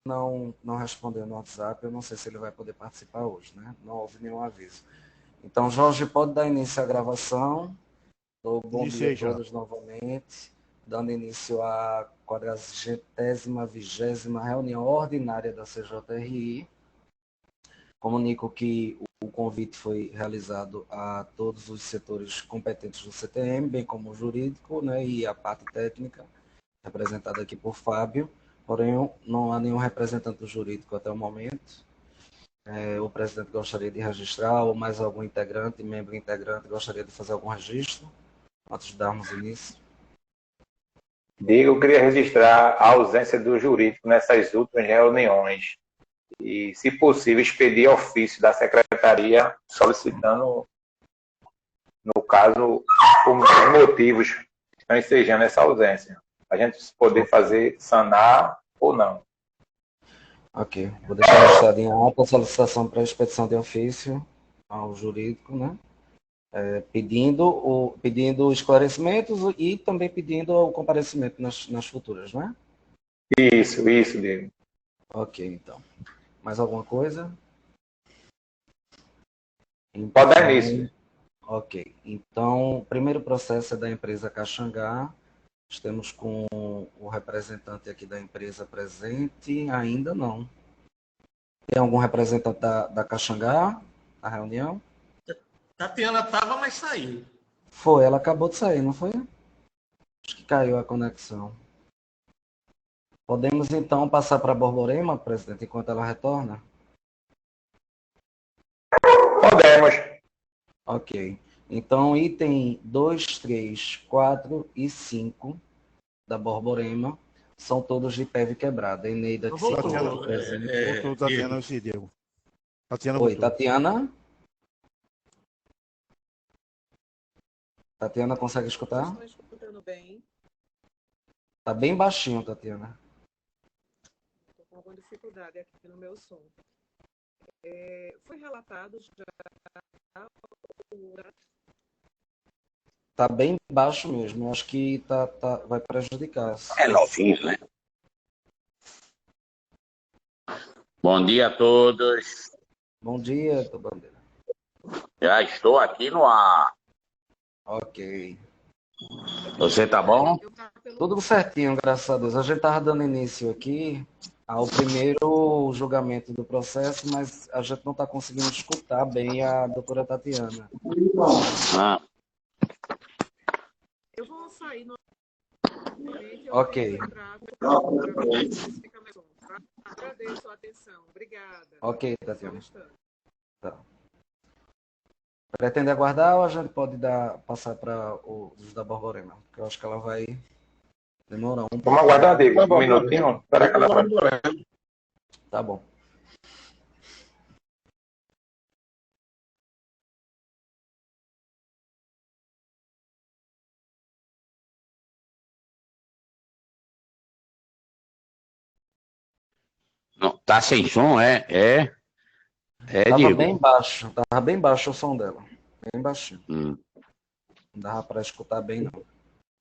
não respondeu no WhatsApp, eu não sei se ele vai poder participar hoje, né? Não houve nenhum aviso. Então, Jorge, pode dar início à gravação. Bom dia a Iniciei já. todos novamente, dando início à 40ª, 20ª reunião ordinária da CJRI. Comunico que o convite foi realizado a todos os setores competentes do CTM, bem como o jurídico, né, e a parte técnica, representada aqui por Fábio, porém não há nenhum representante jurídico até o momento. O presidente gostaria de registrar, ou mais algum integrante, membro integrante, gostaria de fazer algum registro, antes de darmos início. Digo, eu queria registrar a ausência do jurídico nessas últimas reuniões e, se possível, expedir ofício da secretaria solicitando, no caso, os motivos que estão ensejando essa ausência. A gente poder fazer, sanar ou não. Ok, vou deixar registrado em ata a solicitação para expedição de ofício ao jurídico, né? Pedindo esclarecimentos e também pedindo o comparecimento nas futuras, né? Isso, Diego. Ok, então. Mais alguma coisa? Pode dar início. Ok. Então, o primeiro processo é da empresa Caxangá. Estamos com o representante aqui da empresa presente? Ainda não. Tem algum representante da Caxangá na reunião? Tatiana estava, mas saiu. Foi, ela acabou de sair, não foi? Acho que caiu a conexão. Podemos então passar para a Borborema, presidente, enquanto ela retorna? Podemos. Ok. Então, item 2, 3, 4 e 5 da Borborema são todos de PEV quebrada. Eneida que se encontra presente. Voltou Tatiana e Diego. Tatiana Oi, voltou. Tatiana? Tatiana, consegue escutar? Estou escutando bem. Tá bem baixinho, Tatiana. Estou com alguma dificuldade aqui no meu som. Foi relatado já Tá bem baixo mesmo. Eu acho que vai prejudicar. É novinho, né? Bom dia a todos. Bom dia, Bandeira. Já estou aqui no ar. Ok. Você tá bom? Tudo certinho, graças a Deus. A gente estava dando início aqui ao primeiro julgamento do processo, mas a gente não está conseguindo escutar bem a doutora Tatiana. Ah. Eu vou sair no... Ok. Agradeço a atenção. Obrigada. Ok, Tatiana. Tá. Pretende aguardar ou a gente pode passar para os da Borborema? Porque eu acho que ela vai demorar um pouco. Vamos aguardar, Diego, um minutinho. Espera que ela vai. Tá bom. Não, tá sem som, Tava Diego? tava bem baixo o som dela. Bem baixinho. Não dava para escutar bem, não.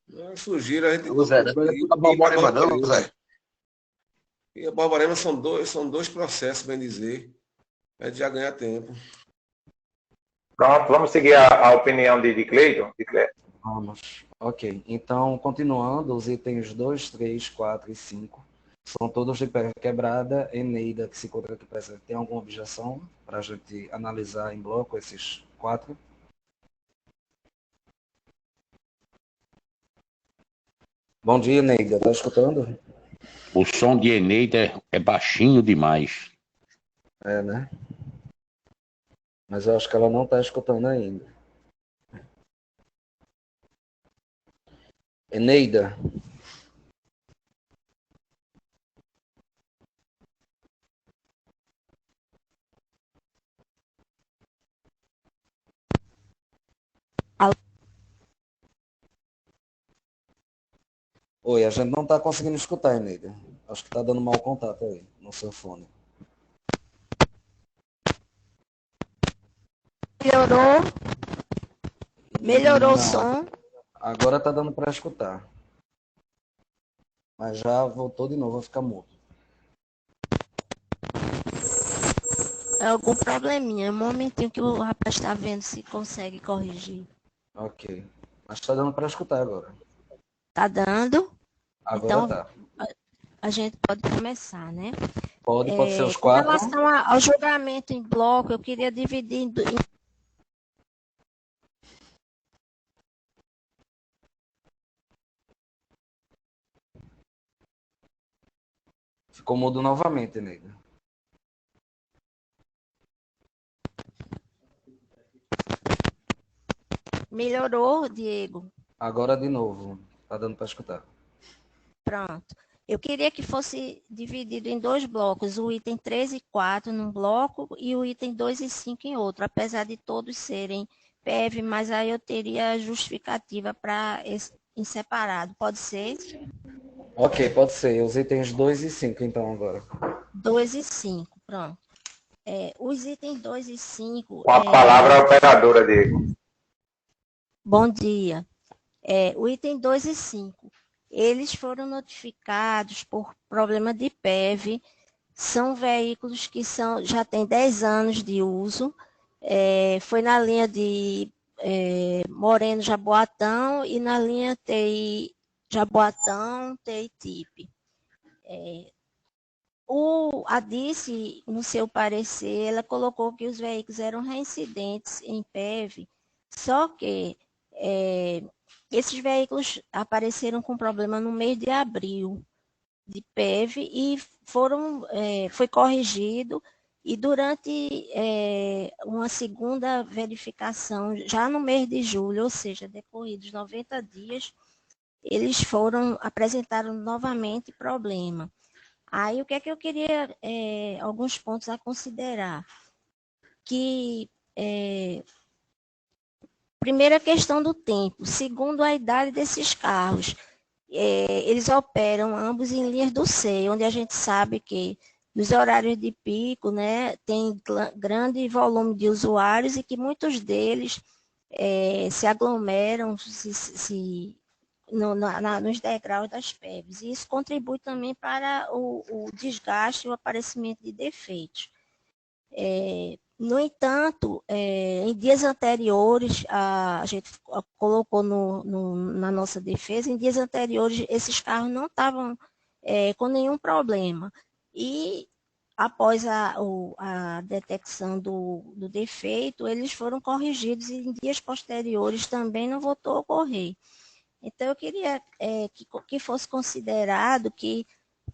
Eu sugiro a gente... Zé, não é a Borborema não, Zé. E a Borborema são dois processos, bem dizer. A gente já ganha tempo. Pronto, vamos seguir a opinião de Cleiton. Vamos. Ok. Então, continuando, os itens 2, 3, 4 e 5 são todos de pé quebrada. Eneida, que se encontra aqui presente, tem alguma objeção para a gente analisar em bloco esses 4? Bom dia, Eneida. Está escutando? O som de Eneida é baixinho demais. É, né? Mas eu acho que ela não está escutando ainda. Eneida. Oi, a gente não está conseguindo escutar, Eneida. Acho que está dando mau contato aí no seu fone. Melhorou o som? Agora está dando para escutar. Mas já voltou de novo a ficar mudo. algum probleminha. Um momentinho que o rapaz está vendo se consegue corrigir. Ok. Mas está dando para escutar agora. Tá dando? Agora Então, tá. a gente pode começar, né? Pode ser os Com 4. relação ao julgamento em bloco, eu queria dividir em Ficou mudo novamente, nega. Melhorou, Diego? Agora de novo. Tá dando para escutar. Pronto. Eu queria que fosse dividido em 2 blocos, o item 3 e 4 num bloco e o item 2 e 5 em outro, apesar de todos serem PEV, mas aí eu teria justificativa para em separado. Pode ser? Ok, pode ser. Os itens 2 e 5, então, agora. 2 e 5, pronto. Os itens 2 e 5... Com a palavra operadora, Diego. Bom dia. O item 2 e 5, eles foram notificados por problema de PEV, são veículos que já têm 10 anos de uso, foi na linha de Moreno Jaboatão e na linha TI Jaboatão, TI TIP. A DICE, no seu parecer, ela colocou que os veículos eram reincidentes em PEV, só que esses veículos apareceram com problema no mês de abril de PEV e foi corrigido, e durante uma segunda verificação, já no mês de julho, ou seja, decorridos 90 dias, eles apresentaram novamente problema. Aí, o que é que eu queria, alguns pontos a considerar? Que, primeira questão do tempo. Segundo a idade desses carros, eles operam ambos em linhas do SEI, onde a gente sabe que nos horários de pico, né, tem grande volume de usuários e que muitos deles se aglomeram, nos degraus das PEVs. E isso contribui também para o desgaste e o aparecimento de defeitos. No entanto, em dias anteriores, a gente colocou na nossa defesa, em dias anteriores esses carros não estavam com nenhum problema. E após a detecção do defeito, eles foram corrigidos e em dias posteriores também não voltou a ocorrer. Então, eu queria que fosse considerado que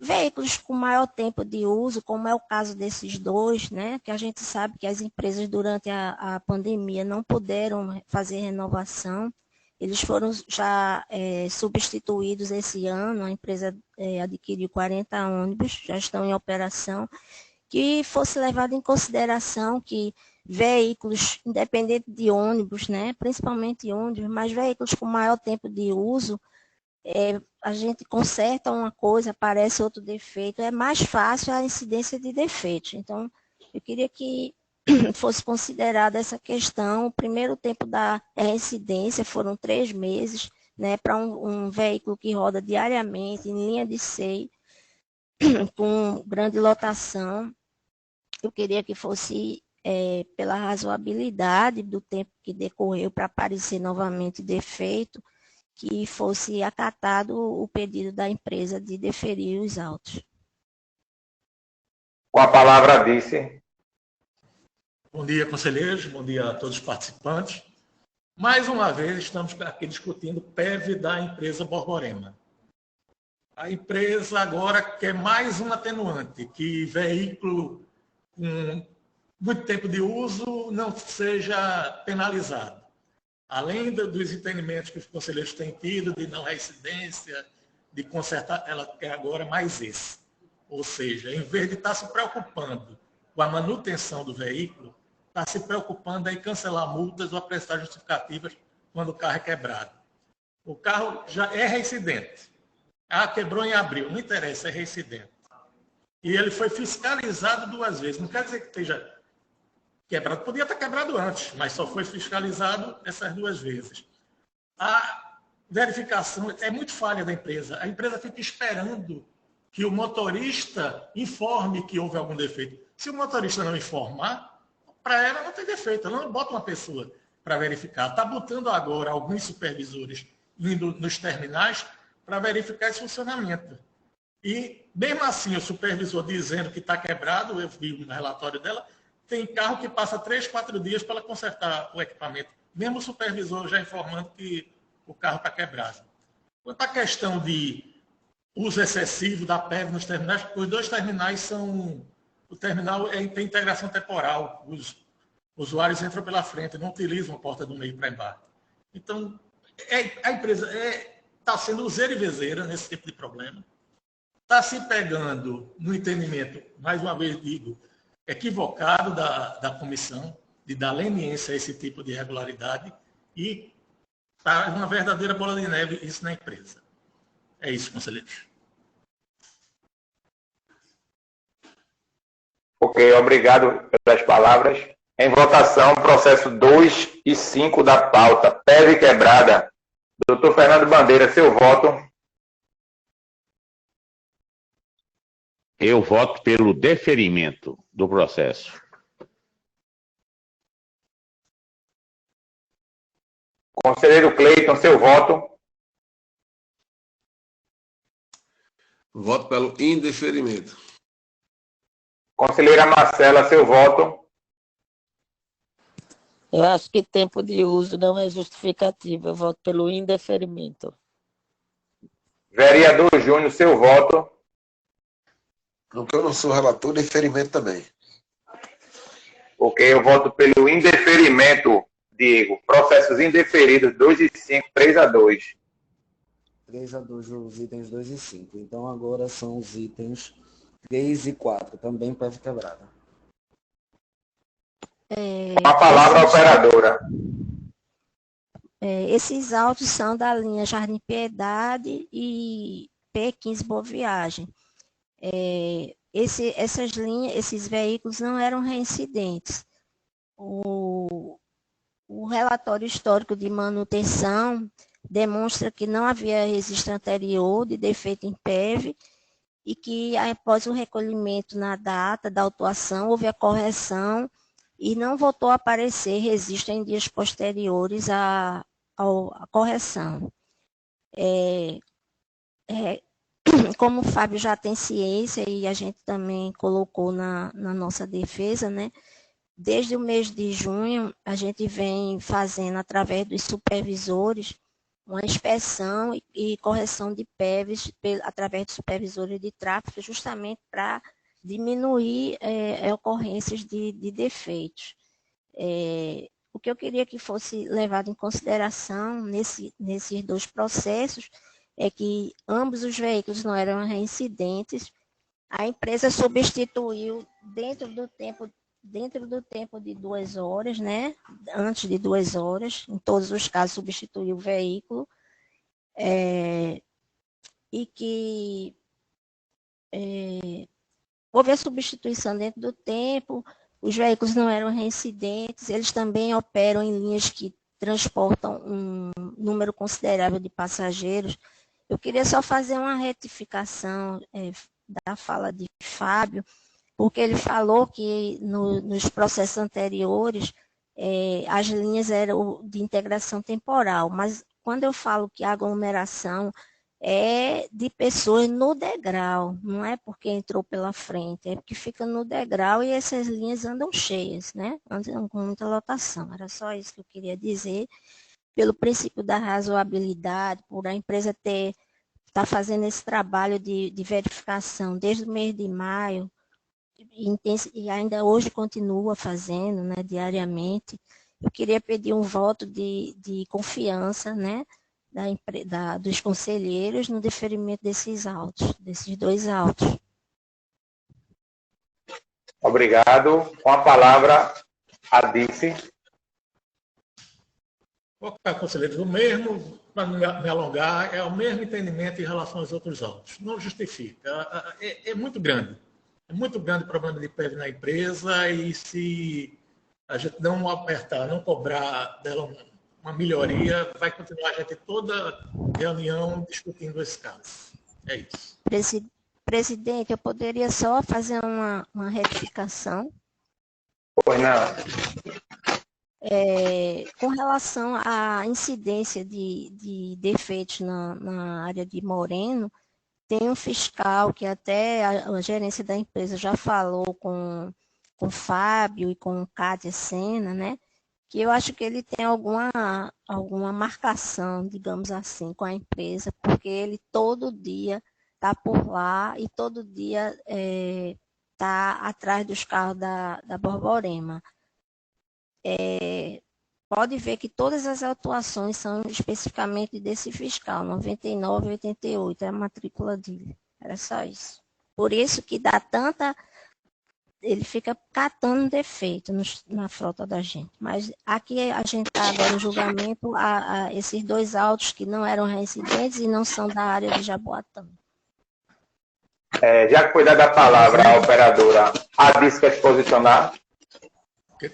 veículos com maior tempo de uso, como é o caso desses dois, né, que a gente sabe que as empresas durante a pandemia não puderam fazer renovação, eles foram já substituídos esse ano, a empresa adquiriu 40 ônibus, já estão em operação, que fosse levado em consideração que veículos, independente de ônibus, né, principalmente ônibus, mas veículos com maior tempo de uso, a gente conserta uma coisa, aparece outro defeito, é mais fácil a incidência de defeitos. Então, eu queria que fosse considerada essa questão. O primeiro tempo da reincidência foram 3 meses, né, para um veículo que roda diariamente, em linha de SEI, com grande lotação. Eu queria que fosse pela razoabilidade do tempo que decorreu para aparecer novamente defeito, que fosse acatado o pedido da empresa de deferir os autos. Com a palavra, Dice. Bom dia, conselheiros. Bom dia a todos os participantes. Mais uma vez, estamos aqui discutindo PEV da empresa Borborema. A empresa agora quer mais um atenuante, que veículo com muito tempo de uso não seja penalizado. Além dos entendimentos que os conselheiros têm tido de não reincidência, de consertar, ela quer agora mais esse. Ou seja, em vez de estar se preocupando com a manutenção do veículo, está se preocupando em cancelar multas ou prestar justificativas quando o carro é quebrado. O carro já é reincidente. Quebrou em abril, não interessa, é reincidente. E ele foi fiscalizado 2 vezes. Não quer dizer que esteja quebrado. Podia estar quebrado antes, mas só foi fiscalizado essas 2 vezes. A verificação é muito falha da empresa. A empresa fica esperando que o motorista informe que houve algum defeito. Se o motorista não informar, para ela não tem defeito, ela não bota uma pessoa para verificar. Está botando agora alguns supervisores indo nos terminais para verificar esse funcionamento. E, mesmo assim, o supervisor dizendo que está quebrado, eu vi no relatório dela, tem carro que passa 3, 4 dias para ela consertar o equipamento, mesmo o supervisor já informando que o carro está quebrado. Quanto à questão de uso excessivo da PEV nos terminais, os 2 terminais são... O terminal tem integração temporal, os usuários entram pela frente, não utilizam a porta do meio para embarque. Então, a empresa está sendo useira e vezeira nesse tipo de problema, está se pegando no entendimento, mais uma vez digo, equivocado da comissão, de dar leniência a esse tipo de irregularidade, e está uma verdadeira bola de neve isso na empresa. É isso, conselheiros. Ok, obrigado pelas palavras. Em votação, processo 2 e 5 da pauta, PEV quebrada. Doutor Fernando Bandeira, seu voto. Eu voto pelo deferimento do processo. Conselheiro Cleiton, seu voto. Voto pelo indeferimento. Conselheira Marcela, seu voto. Eu acho que tempo de uso não é justificativo. Eu voto pelo indeferimento. Vereador Júnior, seu voto. Porque eu não sou relator, deferimento também. Ok, eu voto pelo indeferimento, Diego. Processos indeferidos, 2 e 5, 3-2. 3-2 os itens 2 e 5. Então agora são os itens 3 e 4, também PEV quebrada. Uma palavra operadora. Esses autos são da linha Jardim Piedade e P15 Boa Viagem. Essas linhas, esses veículos não eram reincidentes. O relatório histórico de manutenção demonstra que não havia registro anterior de defeito em PEV e que após o recolhimento na data da autuação houve a correção e não voltou a aparecer registro em dias posteriores à correção. Como o Fábio já tem ciência e a gente também colocou na nossa defesa, né? Desde o mês de junho, a gente vem fazendo, através dos supervisores, uma inspeção e correção de PEVs através de supervisores de tráfego, justamente para diminuir ocorrências de defeitos. O que eu queria que fosse levado em consideração nesses 2 processos é que ambos os veículos não eram reincidentes. A empresa substituiu dentro do tempo de 2 horas, né? Antes de 2 horas, em todos os casos substituiu o veículo, e que houve a substituição dentro do tempo, os veículos não eram reincidentes, eles também operam em linhas que transportam um número considerável de passageiros. Eu queria só fazer uma retificação da fala de Fábio, porque ele falou que nos processos anteriores as linhas eram de integração temporal, mas quando eu falo que a aglomeração é de pessoas no degrau, não é porque entrou pela frente, é porque fica no degrau e essas linhas andam cheias, né? Andam com muita lotação. Era só isso que eu queria dizer. Pelo princípio da razoabilidade, por a empresa estar fazendo esse trabalho de verificação desde o mês de maio, e ainda hoje continua fazendo, né, diariamente, eu queria pedir um voto de confiança, né, dos conselheiros no deferimento desses autos, desses 2 autos. Obrigado. Com a palavra, a Dice. Conselheiros, o mesmo, para não me alongar, é o mesmo entendimento em relação aos outros autos. Não justifica. É muito grande. É muito grande o problema de PEV na empresa e se a gente não apertar, não cobrar dela uma melhoria, vai continuar a gente toda reunião discutindo esse caso. É isso. presidente, eu poderia só fazer uma retificação. Pois não. Com relação à incidência de defeitos na área de Moreno, tem um fiscal que até a gerência da empresa já falou com o Fábio e com o Cátia Sena, né? Que eu acho que ele tem alguma marcação, digamos assim, com a empresa, porque ele todo dia está por lá e todo dia está atrás dos carros da Borborema. Pode ver que todas as autuações são especificamente desse fiscal, 99 e 88, é a matrícula dele. Era só isso. Por isso que dá tanta... Ele fica catando defeito na frota da gente. Mas aqui a gente está agora em julgamento a esses 2 autos que não eram reincidentes e não são da área de Jaboatão. Já que foi dada a palavra à operadora, a DIS quer se posicionar?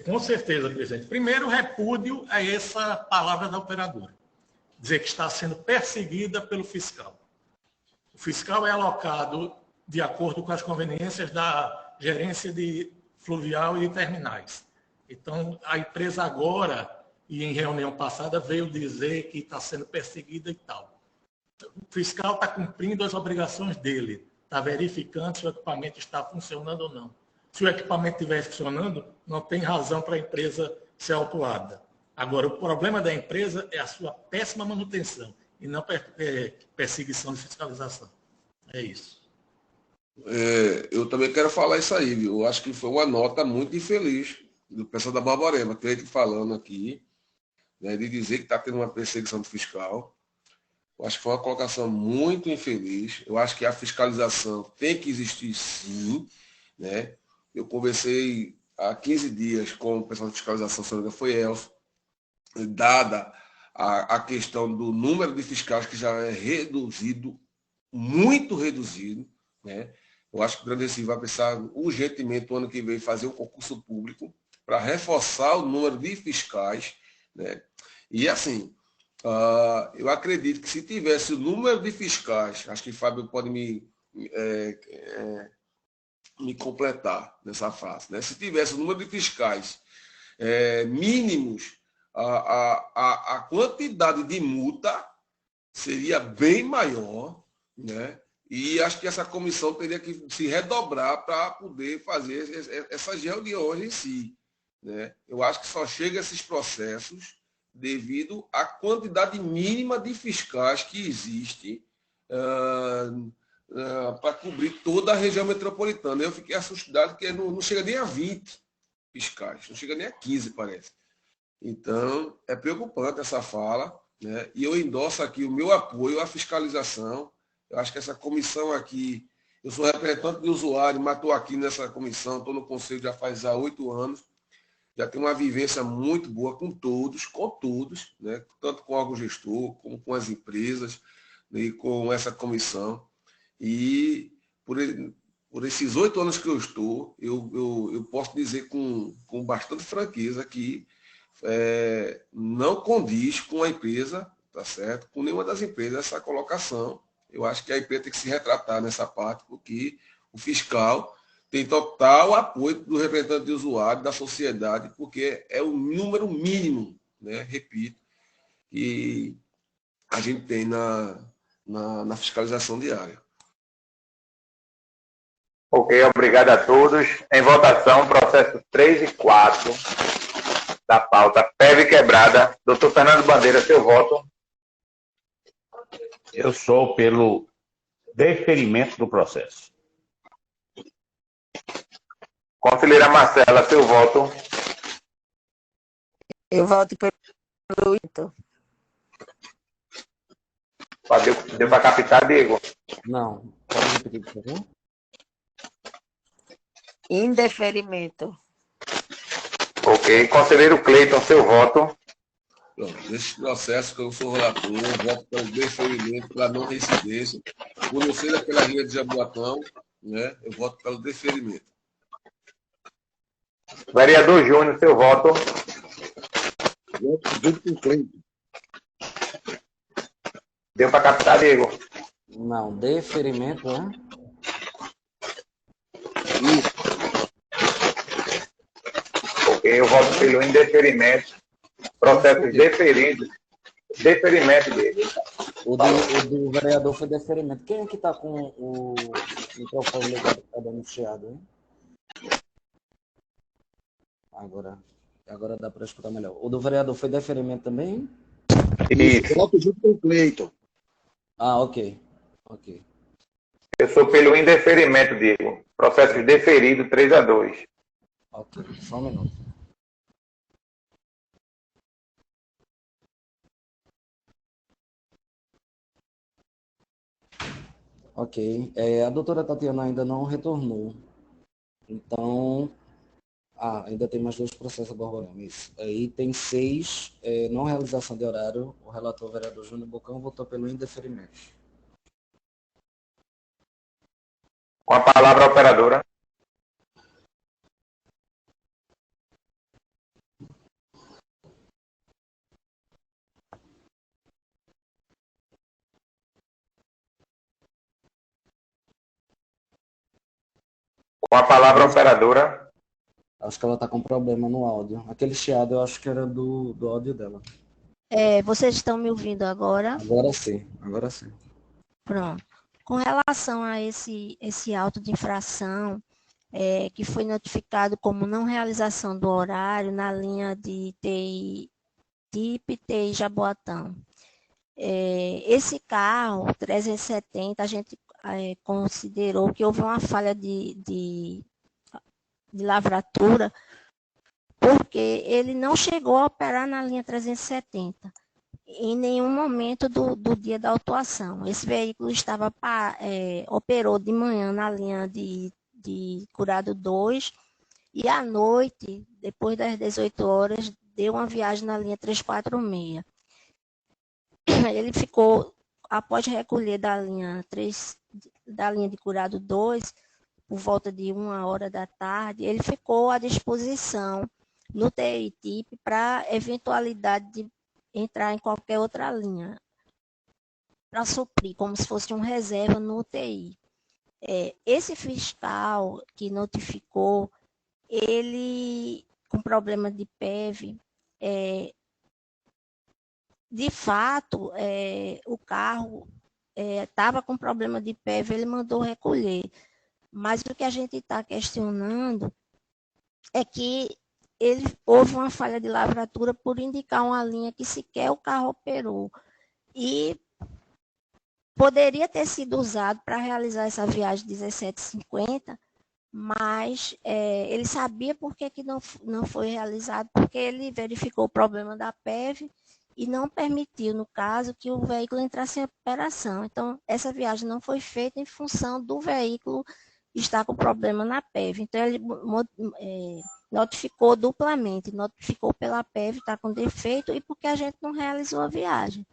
Com certeza, presidente. Primeiro, repúdio a essa palavra da operadora. Dizer que está sendo perseguida pelo fiscal. O fiscal é alocado de acordo com as conveniências da gerência de fluvial e de terminais. Então, a empresa agora, e em reunião passada, veio dizer que está sendo perseguida e tal. O fiscal está cumprindo as obrigações dele, está verificando se o equipamento está funcionando ou não. Se o equipamento estiver funcionando, não tem razão para a empresa ser autuada. Agora, o problema da empresa é a sua péssima manutenção e não perseguição de fiscalização. É isso. Eu também quero falar isso aí, viu? Eu acho que foi uma nota muito infeliz do pessoal da Borborema, que ele falando aqui, né, de dizer que está tendo uma perseguição do fiscal. Eu acho que foi uma colocação muito infeliz. Eu acho que a fiscalização tem que existir sim, né? Eu conversei há 15 dias com o pessoal de fiscalização, se não me engano, foi Elcio, dada a questão do número de fiscais que já é reduzido, muito reduzido, né? Eu acho que o Grande Recife vai precisar urgentemente, o ano que vem, fazer um concurso público para reforçar o número de fiscais, né? E assim, eu acredito que se tivesse o número de fiscais, acho que o Fábio pode me completar nessa fase, né? Se tivesse o número de fiscais mínimos, a quantidade de multa seria bem maior, né? E acho que essa comissão teria que se redobrar para poder fazer essas reuniões em si, né? Eu acho que só chega a esses processos devido à quantidade mínima de fiscais que existe para cobrir toda a região metropolitana. Eu fiquei assustado que não chega nem a 20 fiscais, não chega nem a 15, parece. Então, é preocupante essa fala, né? E eu endosso aqui o meu apoio à fiscalização. Eu acho que essa comissão aqui, eu sou representante de usuário, mas estou aqui nessa comissão, estou no conselho já faz 8 anos, já tenho uma vivência muito boa com todos, né? Tanto com o órgão gestor, como com as empresas, né? E com essa comissão. E por esses 8 anos que eu estou, eu posso dizer com bastante franqueza que não condiz com a empresa, tá certo? Com nenhuma das empresas essa colocação. Eu acho que a empresa tem que se retratar nessa parte, porque o fiscal tem total apoio do representante de usuário, da sociedade, porque é o número mínimo, né? Repito, que a gente tem na fiscalização diária. Ok, obrigado a todos. Em votação, processo 3 e 4 da pauta PEV quebrada. Doutor Fernando Bandeira, seu voto. Eu sou pelo deferimento do processo. Conselheira Marcela, seu voto. Eu voto pelo Ito. Deu para captar, Diego? Não. Pode repetir, por favor? Indeferimento. Ok. Conselheiro Cleiton, seu voto. Pronto, nesse processo que eu sou relator, eu voto pelo deferimento, pela não reincidência. Por não ser daquela linha de Jaboatão, né, eu voto pelo deferimento. Vereador Júnior, seu voto. Voto junto com o Cleiton. Deu para captar, Diego? Não. Deferimento, né? Eu voto pelo indeferimento. Processos deferidos. Deferimento dele. O do vereador foi deferimento. Quem é que está com o microfone ligado que está dando chiado, hein? Agora dá para escutar melhor. O do vereador foi deferimento também? Isso. Voto junto com o Cleiton. Ah, ok. Eu sou pelo indeferimento, Diego. Processo deferido 3-2. Ok, só um minuto. Ok. A doutora Tatiana ainda não retornou. Então, ainda tem mais 2 processos Borborema. Isso. Aí tem 6, não realização de horário. O relator vereador Júnior Bocão votou pelo indeferimento. Com a palavra a operadora. Com a palavra a operadora. Acho que ela está com problema no áudio. Aquele chiado eu acho que era do áudio dela. Vocês estão me ouvindo agora? Agora sim. Pronto. Com relação a esse auto de infração, que foi notificado como não realização do horário na linha de TI TIP TI Jaboatão. Esse carro, 370, a gente considerou que houve uma falha de lavratura, porque ele não chegou a operar na linha 370 em nenhum momento do dia da autuação. Esse veículo operou de manhã na linha de Curado 2 e à noite, depois das 18 horas, deu uma viagem na linha 346. Ele ficou, após recolher da linha de Curado 2, por volta de 1h da tarde, ele ficou à disposição no TI-TIP para eventualidade de entrar em qualquer outra linha, para suprir, como se fosse um reserva no UTI. Esse fiscal que notificou, ele, com problema de PEV, de fato, o carro estava com problema de PEV, ele mandou recolher. Mas o que a gente está questionando é que houve uma falha de lavratura por indicar uma linha que sequer o carro operou. E poderia ter sido usado para realizar essa viagem 1750, mas ele sabia por que não foi realizado, porque ele verificou o problema da PEV e não permitiu, no caso, que o veículo entrasse em operação. Então, essa viagem não foi feita em função do veículo estar com problema na PEV. Então, ele notificou duplamente, notificou pela PEV, está com defeito, e porque a gente não realizou a viagem.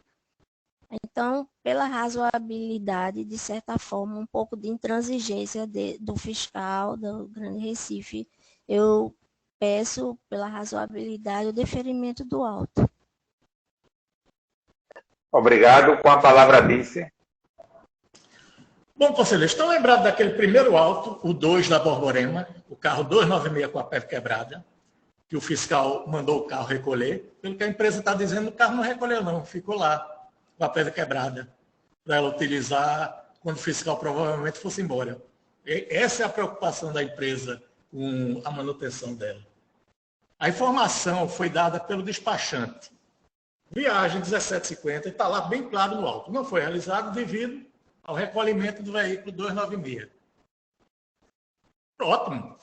Então, pela razoabilidade, de certa forma, um pouco de intransigência do fiscal do Grande Recife, eu peço, pela razoabilidade, o deferimento do auto. Obrigado. Com a palavra, Dice. Bom, conselheiros, estão lembrados daquele primeiro auto, o 2 da Borborema, o carro 296 com a PEV quebrada, que o fiscal mandou o carro recolher? Pelo que a empresa está dizendo, o carro não recolheu não, ficou lá, com a PEV quebrada, para ela utilizar quando o fiscal provavelmente fosse embora. Essa é a preocupação da empresa com a manutenção dela. A informação foi dada pelo despachante. Viagem 1750, está lá bem claro no auto. Não foi realizado devido ao recolhimento do veículo 296. Ótimo.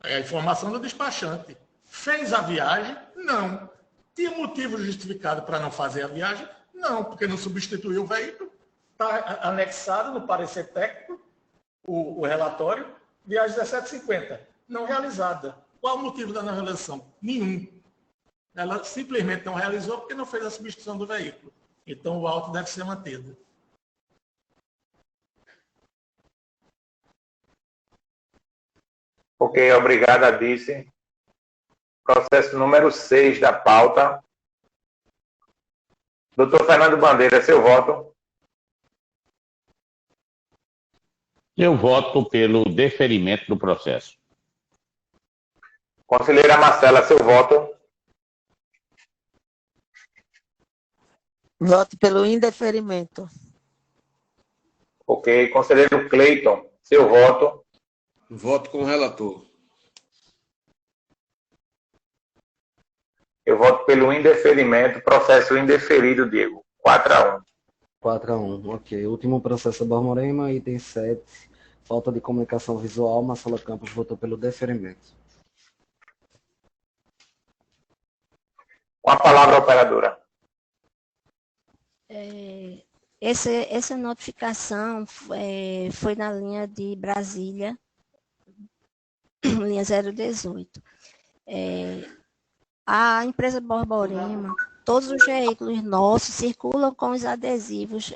É a informação do despachante. Fez a viagem? Não. Tinha motivo justificado para não fazer a viagem? Não, porque não substituiu o veículo. Está anexado no parecer técnico, o relatório, viagem 1750, não realizada. Qual o motivo da não realização? Nenhum. Ela simplesmente não realizou porque não fez a substituição do veículo. Então o auto deve ser mantido. Ok, obrigado, Adice. Processo número 6 da pauta. Doutor Fernando Bandeira, seu voto. Eu voto pelo deferimento do processo. Conselheira Marcela, seu voto. Voto pelo indeferimento. Ok. Conselheiro Cleiton, seu voto. Voto com o relator. Eu voto pelo indeferimento. Processo indeferido, Diego. 4-1. 4-1, ok. Último processo Borborema, item 7. Falta de comunicação visual, Marcela Campos votou pelo deferimento. Com a palavra, operadora. Essa notificação foi na linha de Brasília, linha 018. A empresa Borborema, todos os veículos nossos circulam com os adesivos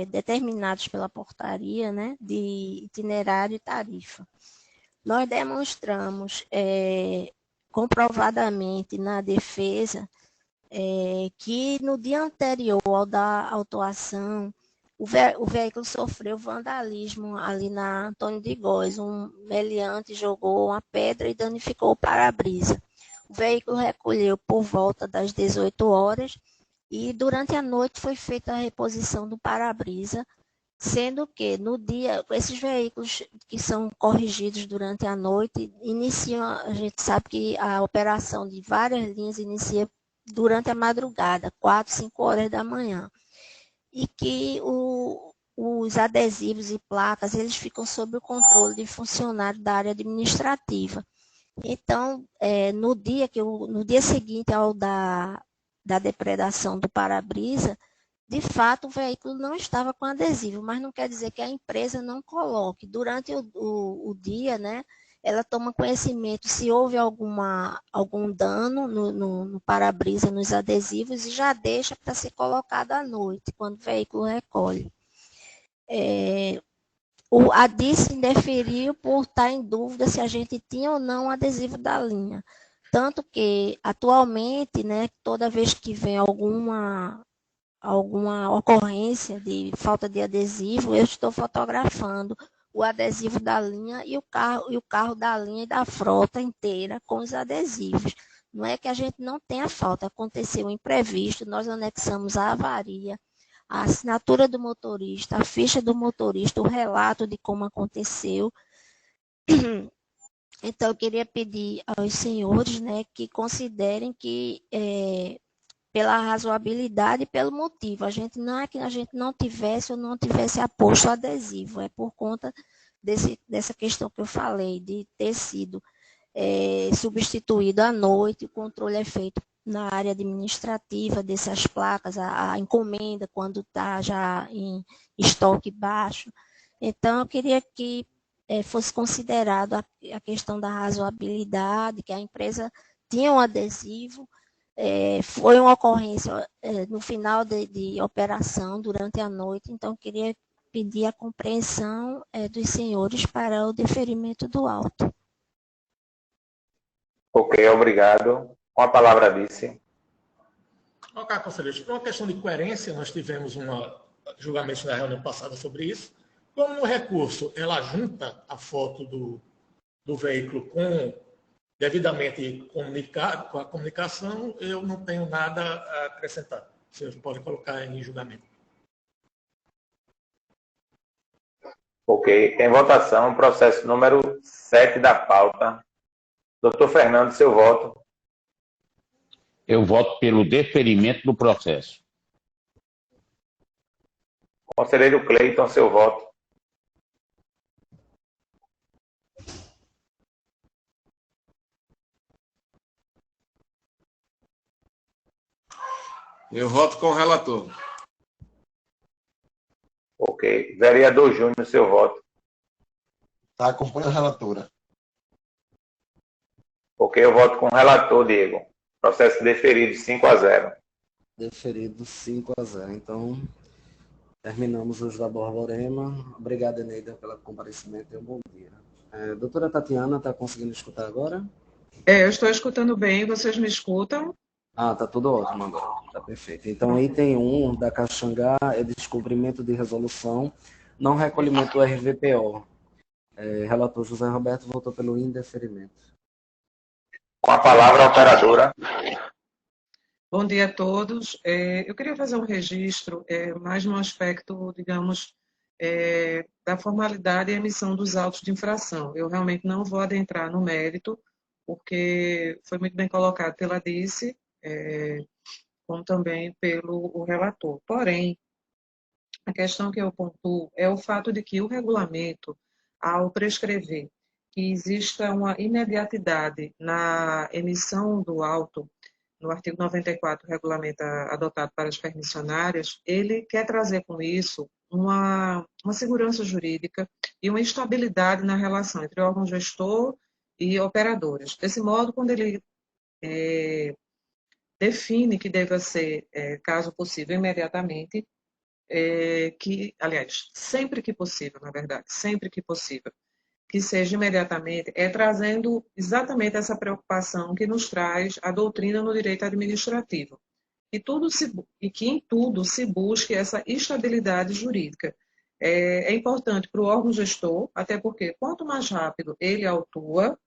determinados pela portaria, né, de itinerário e tarifa. Nós demonstramos comprovadamente na defesa que no dia anterior ao da autuação, o veículo sofreu vandalismo ali na Antônio de Góes. Um meliante jogou uma pedra e danificou o para-brisa. O veículo recolheu por volta das 18 horas e durante a noite foi feita a reposição do para-brisa, sendo que no dia, esses veículos que são corrigidos durante a noite, a gente sabe que a operação de várias linhas inicia durante a madrugada, 4, 5 horas da manhã. E que os adesivos e placas, eles ficam sob o controle de funcionário da área administrativa. Então, no dia seguinte ao da depredação do para-brisa, de fato, o veículo não estava com adesivo, mas não quer dizer que a empresa não coloque. Durante o dia, né, ela toma conhecimento se houve algum dano no para-brisa, nos adesivos, e já deixa para ser colocado à noite, quando o veículo recolhe. A DIS indeferiu por estar em dúvida se a gente tinha ou não o adesivo da linha. Tanto que, atualmente, né, toda vez que vem alguma ocorrência de falta de adesivo, eu estou fotografando o adesivo da linha e o carro da linha e da frota inteira com os adesivos. Não é que a gente não tenha falta, aconteceu um imprevisto, nós anexamos a avaria, a assinatura do motorista, a ficha do motorista, o relato de como aconteceu. Então, eu queria pedir aos senhores, né, que considerem que pela razoabilidade e pelo motivo. Não é que a gente não tivesse ou não tivesse aposto adesivo, é por conta dessa questão que eu falei, de ter sido substituído à noite, o controle é feito na área administrativa dessas placas, a encomenda quando está já em estoque baixo. Então, eu queria que fosse considerado a questão da razoabilidade, que a empresa tinha um adesivo, foi uma ocorrência no final de operação, durante a noite, então queria pedir a compreensão dos senhores para o deferimento do auto. Ok, obrigado. Com a palavra, vice. Ok, conselheiros, por uma questão de coerência, nós tivemos julgamento na reunião passada sobre isso. Como no recurso ela junta a foto do veículo devidamente comunicado, com a comunicação, eu não tenho nada a acrescentar. Vocês podem colocar em julgamento. Ok. Em votação, processo número 7 da pauta. Doutor Fernando, seu voto. Eu voto pelo deferimento do processo. Conselheiro Cleiton, seu voto. Eu voto com o relator. Ok. Vereador Júnior, seu voto. Tá, acompanha a relatora. Ok, eu voto com o relator, Diego. Processo deferido 5-0. Deferido 5-0. Então, terminamos os da Borborema. Obrigado, Eneida, pelo comparecimento e um bom dia. Doutora Tatiana, está conseguindo escutar agora? Eu estou escutando bem, vocês me escutam? Tá tudo ótimo agora. Tá perfeito. Então, item 1 da Caxangá é descumprimento de resolução, não recolhimento do RVPO. Relator José Roberto votou pelo indeferimento. Com a palavra, a operadora. Bom dia a todos. Eu queria fazer um registro, mais no aspecto, digamos, da formalidade e emissão dos autos de infração. Eu realmente não vou adentrar no mérito, porque foi muito bem colocado pela Dice, como também pelo o relator. Porém, a questão que eu pontuo é o fato de que o regulamento, ao prescrever que exista uma imediatidade na emissão do auto, no artigo 94 do regulamento adotado para as permissionárias, ele quer trazer com isso uma segurança jurídica e uma estabilidade na relação entre órgão gestor e operadoras. Desse modo, quando ele define que deva ser, caso possível, imediatamente, aliás, sempre que possível, na verdade, sempre que possível, que seja imediatamente, trazendo exatamente essa preocupação que nos traz a doutrina no direito administrativo. E que em tudo se busque essa estabilidade jurídica. É importante para o órgão gestor, até porque quanto mais rápido ele autua,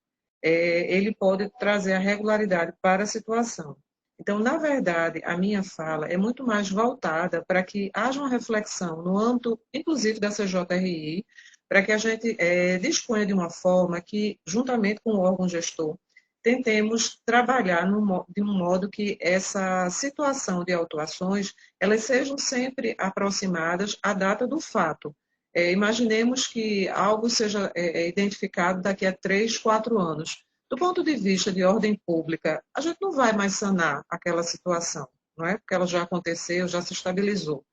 ele pode trazer a regularidade para a situação. Então, na verdade, a minha fala é muito mais voltada para que haja uma reflexão no âmbito, inclusive, da CJRI, para que a gente disponha de uma forma que, juntamente com o órgão gestor, tentemos trabalhar de um modo que essa situação de autuações, elas sejam sempre aproximadas à data do fato. Imaginemos que algo seja identificado daqui a 3, 4 anos. Do ponto de vista de ordem pública, a gente não vai mais sanar aquela situação, não é? Porque ela já aconteceu, já se estabilizou.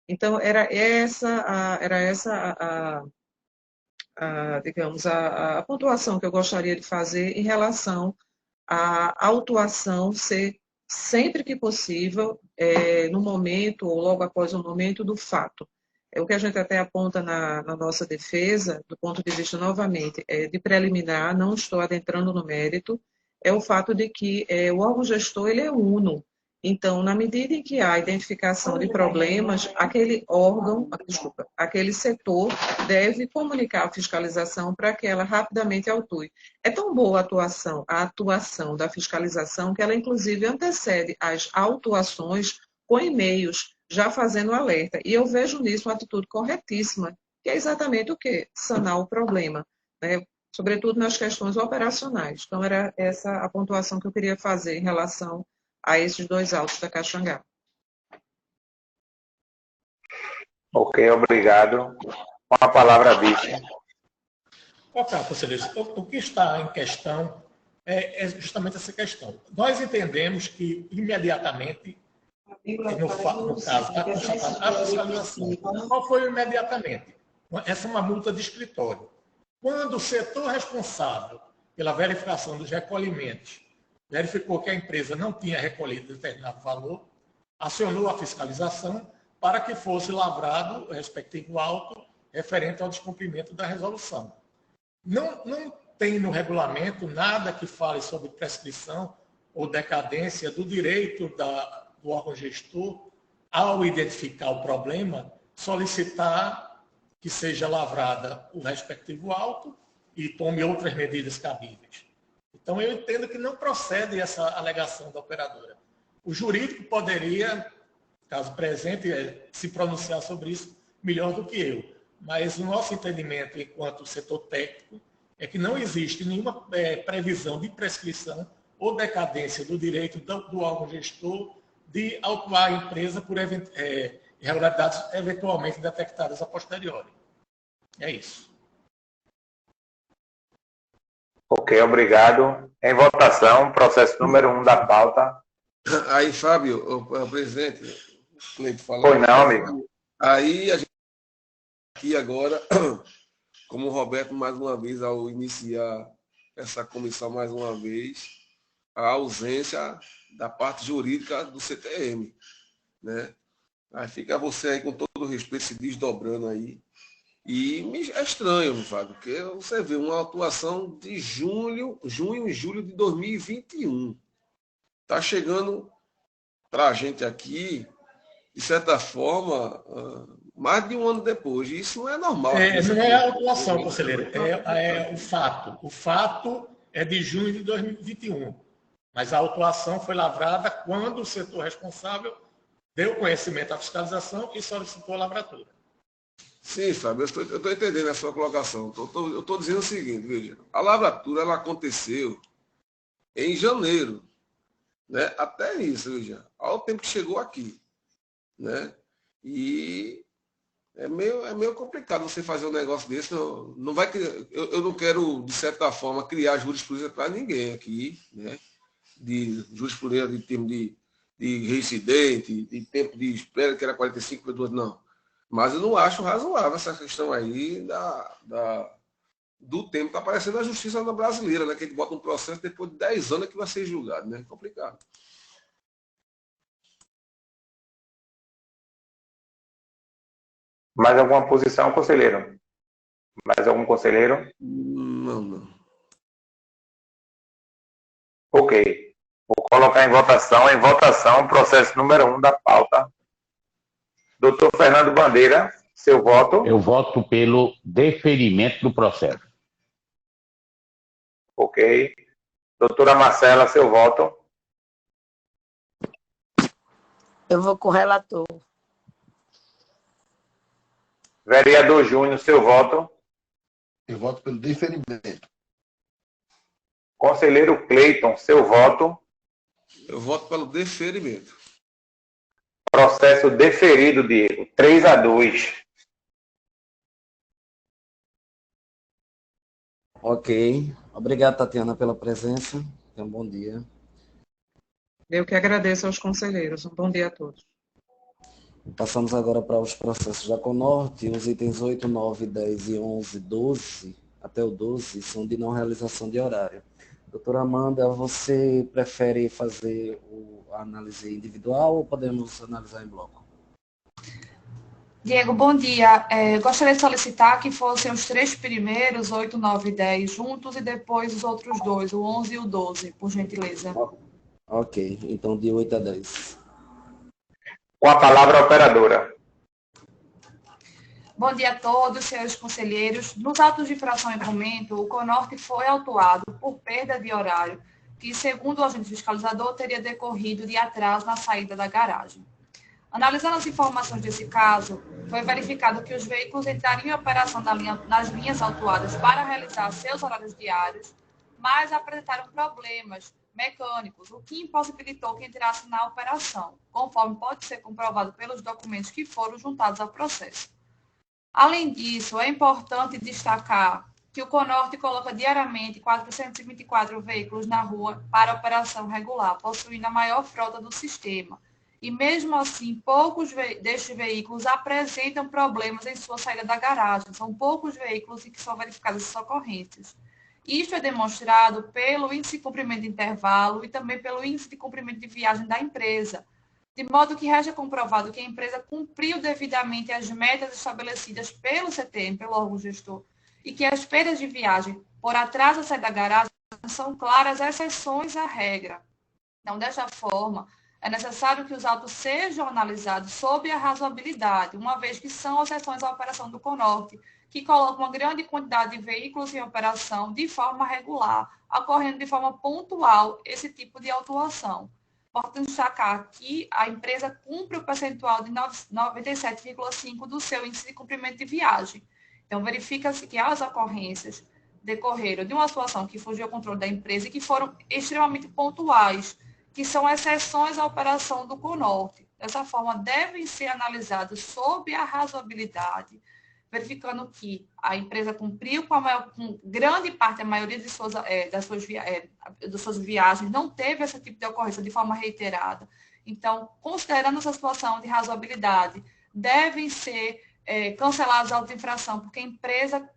Então, era essa digamos, a pontuação que eu gostaria de fazer em relação à autuação ser sempre que possível, no momento ou logo após o momento do fato. O que a gente até aponta na nossa defesa, do ponto de vista, novamente, de preliminar, não estou adentrando no mérito, é o fato de que o órgão gestor ele é uno. Então, na medida em que há identificação de problemas, aquele setor deve comunicar à fiscalização para que ela rapidamente autue. É tão boa a atuação da fiscalização, que ela, inclusive, antecede as autuações com e-mails, já fazendo alerta. E eu vejo nisso uma atitude corretíssima, que é exatamente o quê? Sanar o problema, né? Sobretudo nas questões operacionais. Então, era essa a pontuação que eu queria fazer em relação a esses 2 autos da Caxangá. Ok, obrigado. Com a palavra, vice. Ok, conselheiro, o que está em questão é justamente essa questão. Nós entendemos que, imediatamente, no caso, está constatada a fiscalização. Qual foi o imediatamente? Essa é uma multa de escritório. Quando o setor responsável pela verificação dos recolhimentos verificou que a empresa não tinha recolhido determinado valor, acionou a fiscalização para que fosse lavrado o respectivo auto referente ao descumprimento da resolução. Não tem no regulamento nada que fale sobre prescrição ou decadência do direito do órgão gestor, ao identificar o problema, solicitar que seja lavrada o respectivo auto e tome outras medidas cabíveis. Então, eu entendo que não procede essa alegação da operadora. O jurídico poderia, caso presente, se pronunciar sobre isso melhor do que eu. Mas o nosso entendimento, enquanto setor técnico, é que não existe nenhuma previsão de prescrição ou decadência do direito do órgão gestor de autuar a empresa por irregularidades eventualmente detectadas a posteriori. É isso. Ok, obrigado. Em votação, processo número 1 da pauta. Aí, Fábio, o presidente, Cleide falou. Pois não, amigo. Aí, a gente aqui agora, como o Roberto, mais uma vez, ao iniciar essa comissão mais uma vez, a ausência da parte jurídica do CTM, né? Aí fica você aí com todo o respeito se desdobrando aí. E é estranho, Fábio, porque você vê uma atuação de junho e julho de 2021. Está chegando para a gente aqui, de certa forma, mais de um ano depois. E isso não é normal. Não é a atuação, conselheiro, é o fato. O fato é de junho de 2021. Mas a autuação foi lavrada quando o setor responsável deu conhecimento à fiscalização e solicitou a lavratura. Sim, Fábio, eu estou entendendo a sua colocação. Eu estou dizendo o seguinte, veja, a lavratura ela aconteceu em janeiro, né? Até isso, veja, ao tempo que chegou aqui, né? E é meio complicado você fazer um negócio desse. Não vai, eu não quero, de certa forma, criar jurisprudência para ninguém aqui, né? De jurisprudência de termo de reincidente, de tempo de espera, que era 45 minutos, não. Mas eu não acho razoável essa questão aí do tempo que está aparecendo na justiça brasileira, né? Que a gente bota um processo depois de 10 anos que vai ser julgado, né? Complicado. Mais alguma posição, conselheiro? Mais algum conselheiro? Não. Ok. Vou colocar em votação, o processo número 1 da pauta. Doutor Fernando Bandeira, seu voto? Eu voto pelo deferimento do processo. Ok. Doutora Marcela, seu voto? Eu vou com o relator. Vereador Júnior, seu voto? Eu voto pelo deferimento. Conselheiro Cleiton, seu voto? Eu voto pelo deferimento. Processo deferido, Diego. 3-2. Ok. Obrigado, Tatiana, pela presença. Tenha um bom dia. Eu que agradeço aos conselheiros. Um bom dia a todos. Passamos agora para os processos da Conorte. Os itens 8, 9, 10 e 11, 12, até o 12, são de não realização de horário. Doutora Amanda, você prefere fazer a análise individual ou podemos analisar em bloco? Diego, bom dia. Gostaria de solicitar que fossem os 3 primeiros, 8, 9 e 10 juntos, e depois os outros 2, o 11 e o 12, por gentileza. Ok, então de 8 a 10. Com a palavra, a operadora. Bom dia a todos, senhores conselheiros. Nos autos de infração em comento, o Conorte foi autuado por perda de horário, que, segundo o agente fiscalizador, teria decorrido de atraso na saída da garagem. Analisando as informações desse caso, foi verificado que os veículos entrariam em operação nas linhas autuadas para realizar seus horários diários, mas apresentaram problemas mecânicos, o que impossibilitou que entrasse na operação, conforme pode ser comprovado pelos documentos que foram juntados ao processo. Além disso, é importante destacar que o Conorte coloca diariamente 424 veículos na rua para operação regular, possuindo a maior frota do sistema. E mesmo assim, poucos destes veículos apresentam problemas em sua saída da garagem. São poucos veículos em que são verificadas essas ocorrências. Isto é demonstrado pelo índice de cumprimento de intervalo e também pelo índice de cumprimento de viagem da empresa, de modo que resta comprovado que a empresa cumpriu devidamente as metas estabelecidas pelo CTM, pelo órgão gestor, e que as perdas de viagem por atraso da saída da garagem são claras exceções à regra. Então, desta forma, é necessário que os autos sejam analisados sob a razoabilidade, uma vez que são exceções à operação do Conorte, que coloca uma grande quantidade de veículos em operação de forma regular, ocorrendo de forma pontual esse tipo de autuação. Importante destacar que a empresa cumpre o percentual de 97,5% do seu índice de cumprimento de viagem. Então, verifica-se que as ocorrências decorreram de uma situação que fugiu ao controle da empresa e que foram extremamente pontuais, que são exceções à operação do Conorte. Dessa forma, devem ser analisados sob a razoabilidade, verificando que a empresa cumpriu com grande parte, a maioria das suas viagens, não teve esse tipo de ocorrência de forma reiterada. Então, considerando essa situação de razoabilidade, devem ser canceladas a auto-infração, porque a empresa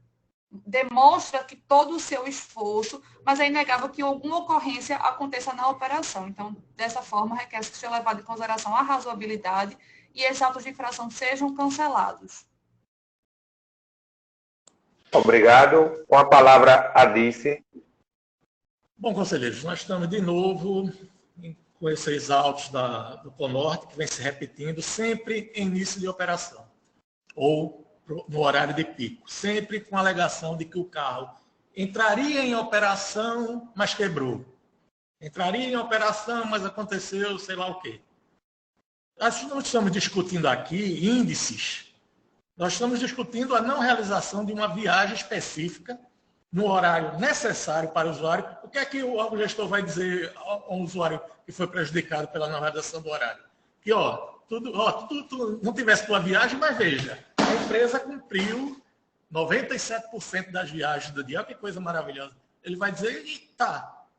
demonstra que todo o seu esforço, mas é inegável que alguma ocorrência aconteça na operação. Então, dessa forma, requer que seja levado em consideração a razoabilidade e esses autos de infração sejam cancelados. Obrigado. Com a palavra, a Dice. Bom, conselheiros, nós estamos de novo com esses autos do Conorte, que vem se repetindo sempre em início de operação, ou no horário de pico, sempre com a alegação de que o carro entraria em operação, mas quebrou. Entraria em operação, mas aconteceu sei lá o quê. Nós não estamos discutindo aqui índices. Nós estamos discutindo a não realização de uma viagem específica no horário necessário para o usuário. O que é que o gestor vai dizer ao usuário que foi prejudicado pela não realização do horário? Que, tu não tivesse tua viagem, mas veja, a empresa cumpriu 97% das viagens do dia. Olha que coisa maravilhosa. Ele vai dizer,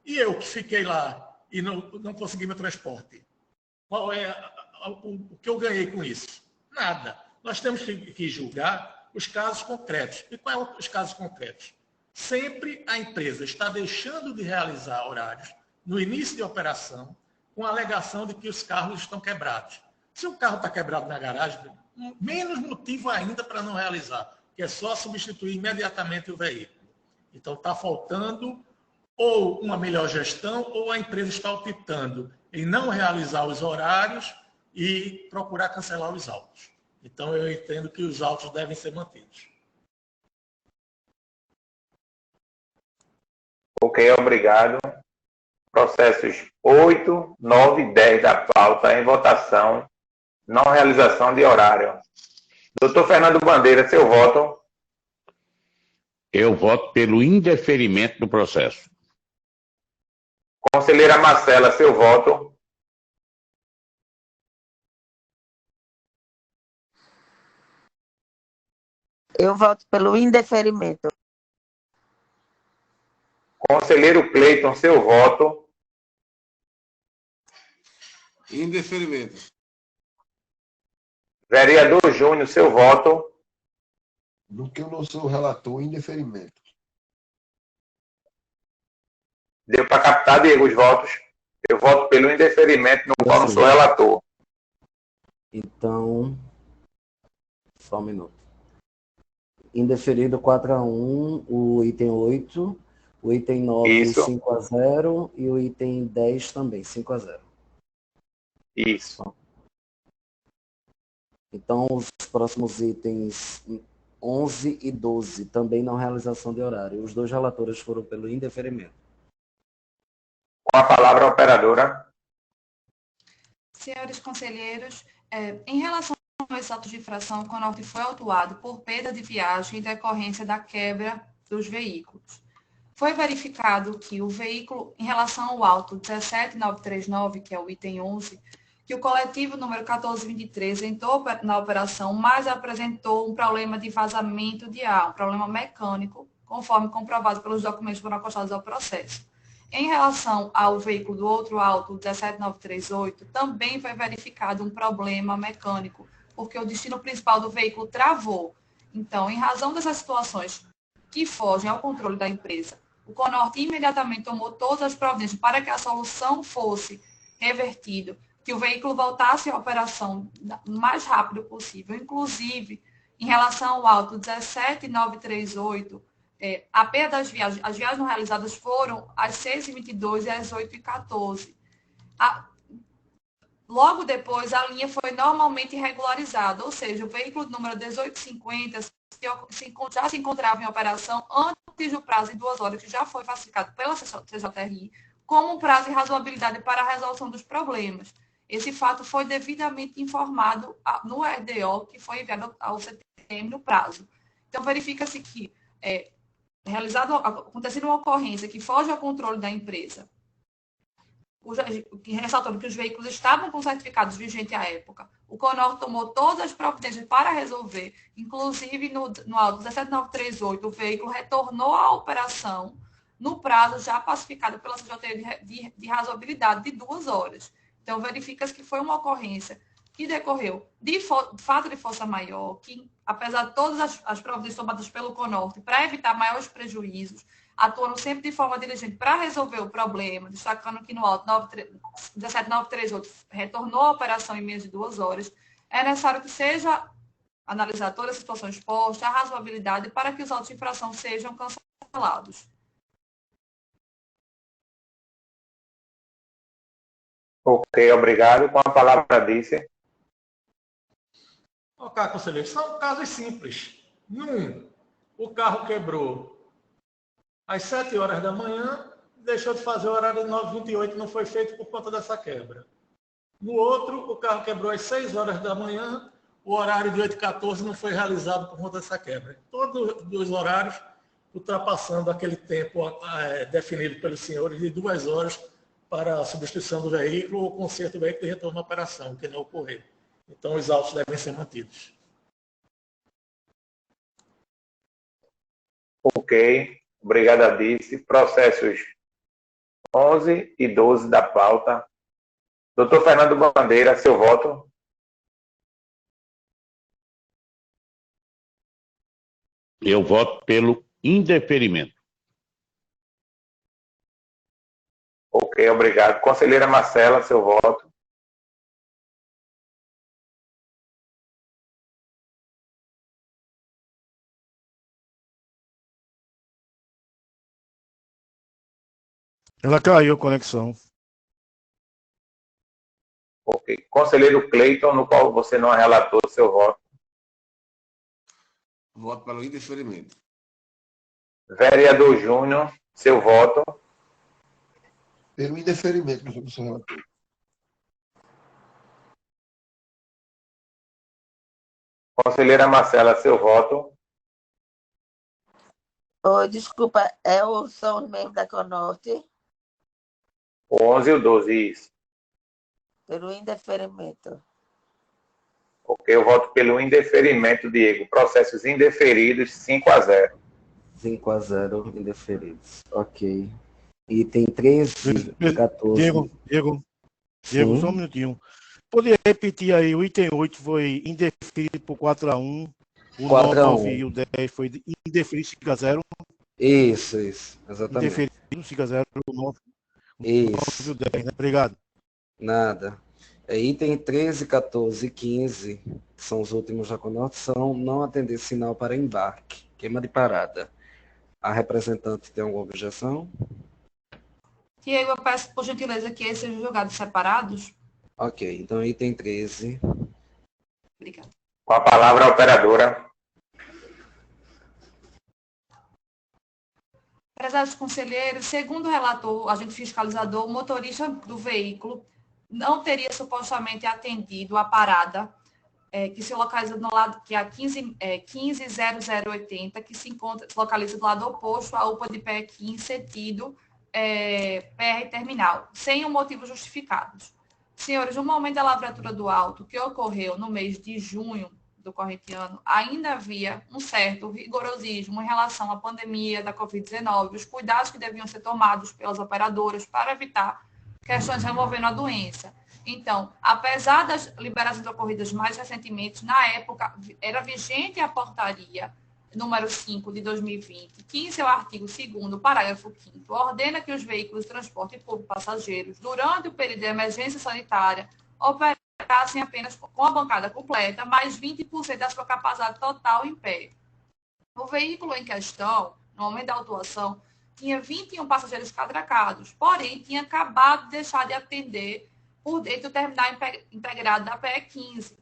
e eu que fiquei lá e não consegui meu transporte? Qual é o que eu ganhei com isso? Nada. Nós temos que julgar os casos concretos. E quais são os casos concretos? Sempre a empresa está deixando de realizar horários no início de operação com a alegação de que os carros estão quebrados. Se o carro está quebrado na garagem, menos motivo ainda para não realizar, que é só substituir imediatamente o veículo. Então está faltando ou uma melhor gestão ou a empresa está optando em não realizar os horários e procurar cancelar os autos. Então eu entendo que os autos devem ser mantidos. Ok, obrigado. Processos 8, 9 e 10 da pauta em votação, não realização de horário. Doutor Fernando Bandeira, seu voto? Eu voto pelo indeferimento do processo. Conselheira Marcela, seu voto? Eu voto pelo indeferimento. Conselheiro Cleiton, seu voto? Indeferimento. Vereador Júnior, seu voto? No que eu não sou relator, indeferimento. Deu para captar, Diego, os votos? Eu voto pelo indeferimento, no qual não sou relator. Então, só um minuto. Indeferido 4-1, o item 8, o item 9, Isso. 5-0 e o item 10 também, 5-0. Isso. Então, os próximos itens 11 e 12, também não realização de horário. Os dois relatores foram pelo indeferimento. Com a palavra, a operadora. Senhores conselheiros, em relação aos autos de infração, o CONORTE foi autuado por perda de viagem em decorrência da quebra dos veículos. Foi verificado que o veículo, em relação ao auto 17939, que é o item 11, que o coletivo número 1423 entrou na operação, mas apresentou um problema de vazamento de ar, um problema mecânico, conforme comprovado pelos documentos que foram acostados ao processo. Em relação ao veículo do outro auto, 17938, também foi verificado um problema mecânico, porque o destino principal do veículo travou. Então, em razão dessas situações que fogem ao controle da empresa, o CONORTE imediatamente tomou todas as providências para que a solução fosse revertida, que o veículo voltasse à operação o mais rápido possível. Inclusive, em relação ao auto 17938, a perda das viagens, as viagens não realizadas foram às 6h22 e às 8h14. Logo depois, a linha foi normalmente regularizada, ou seja, o veículo número 1850 já se encontrava em operação antes do prazo de 2 horas, que já foi classificado pela CJRI, como um prazo de razoabilidade para a resolução dos problemas. Esse fato foi devidamente informado no RDO, que foi enviado ao CTM no prazo. Então, verifica-se que, acontecendo uma ocorrência que foge ao controle da empresa, ressaltando que os veículos estavam com certificados vigentes à época, o CONORTE tomou todas as providências para resolver, inclusive no auto 17938, o veículo retornou à operação no prazo já pacificado pela CJRI de razoabilidade de 2 horas. Então, verifica-se que foi uma ocorrência que decorreu de fato de força maior, que, apesar de todas as providências tomadas pelo CONORTE para evitar maiores prejuízos, atuando sempre de forma diligente para resolver o problema, destacando que no auto 17938 retornou à operação em menos de 2 horas, é necessário que seja analisada toda a situação exposta, a razoabilidade, para que os autos de infração sejam cancelados. Ok, obrigado. Com a palavra, a Dícia. Ok, conselheiro, são casos simples. O carro quebrou às 7 horas da manhã, deixou de fazer o horário de 9h28, não foi feito por conta dessa quebra. No outro, o carro quebrou às 6 horas da manhã, o horário de 8h14 não foi realizado por conta dessa quebra. Todos os horários ultrapassando aquele tempo definido pelos senhores de 2 horas para a substituição do veículo ou conserto do veículo e retorno à operação, que não ocorreu. Então, os autos devem ser mantidos. Ok. Obrigado, Adice. Processos 11 e 12 da pauta. Doutor Fernando Bandeira, seu voto. Eu voto pelo indeferimento. Ok, obrigado. Conselheira Marcela, seu voto. Ela caiu a conexão. Ok. Conselheiro Cleiton, no qual você não relatou seu voto. Voto pelo indeferimento. Vereador Júnior, seu voto. Pelo indeferimento, no seu relator. Conselheira Marcela, seu voto. Oh, desculpa, são os membros da Conorte? O 11 e o 12, isso. Pelo indeferimento. Ok, eu voto pelo indeferimento, Diego. Processos indeferidos, 5-0. 5-0, indeferidos. Ok. Item 13 e 14. Diego, só um minutinho. Poderia repetir aí, o item 8 foi indeferido por 4-1, o 9 e o 10 foi indeferido 5-0. Isso, exatamente. Indeferido 5-0, o 9 e o 10, né? Obrigado. Nada. Item 13, 14 e 15, que são os últimos da Conorte, são não atender sinal para embarque, queima de parada. A representante tem alguma objeção? Diego, eu peço, por gentileza, que esses sejam julgados separados. Ok, então item 13. Obrigada. Com a palavra a operadora. Prezados conselheiros, segundo o relator, agente fiscalizador, o motorista do veículo não teria supostamente atendido a parada que se localiza no lado, que é a 150080, que se localiza do lado oposto à UPA de Pequim, sentido PR terminal, sem um motivo justificados. Senhores, no momento da lavratura do auto, que ocorreu no mês de junho do corrente ano, ainda havia um certo rigorosismo em relação à pandemia da Covid-19, os cuidados que deviam ser tomados pelas operadoras para evitar questões envolvendo a doença. Então, apesar das liberações ocorridas mais recentemente, na época era vigente a portaria número 5 de 2020, que em seu artigo 2º, parágrafo 5º, ordena que os veículos de transporte público passageiros, durante o período de emergência sanitária, operassem apenas com a bancada completa, mais 20% da sua capacidade total em pé. O veículo em questão, no momento da autuação, tinha 21 passageiros catracados, porém tinha acabado de deixar de atender por dentro do terminal integrado da PE 15,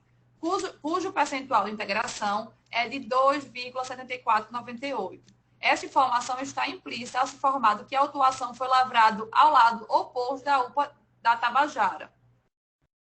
cujo percentual de integração é de 2,7498. Essa informação está implícita ao se informado que a autuação foi lavrada ao lado oposto da UPA da Tabajara.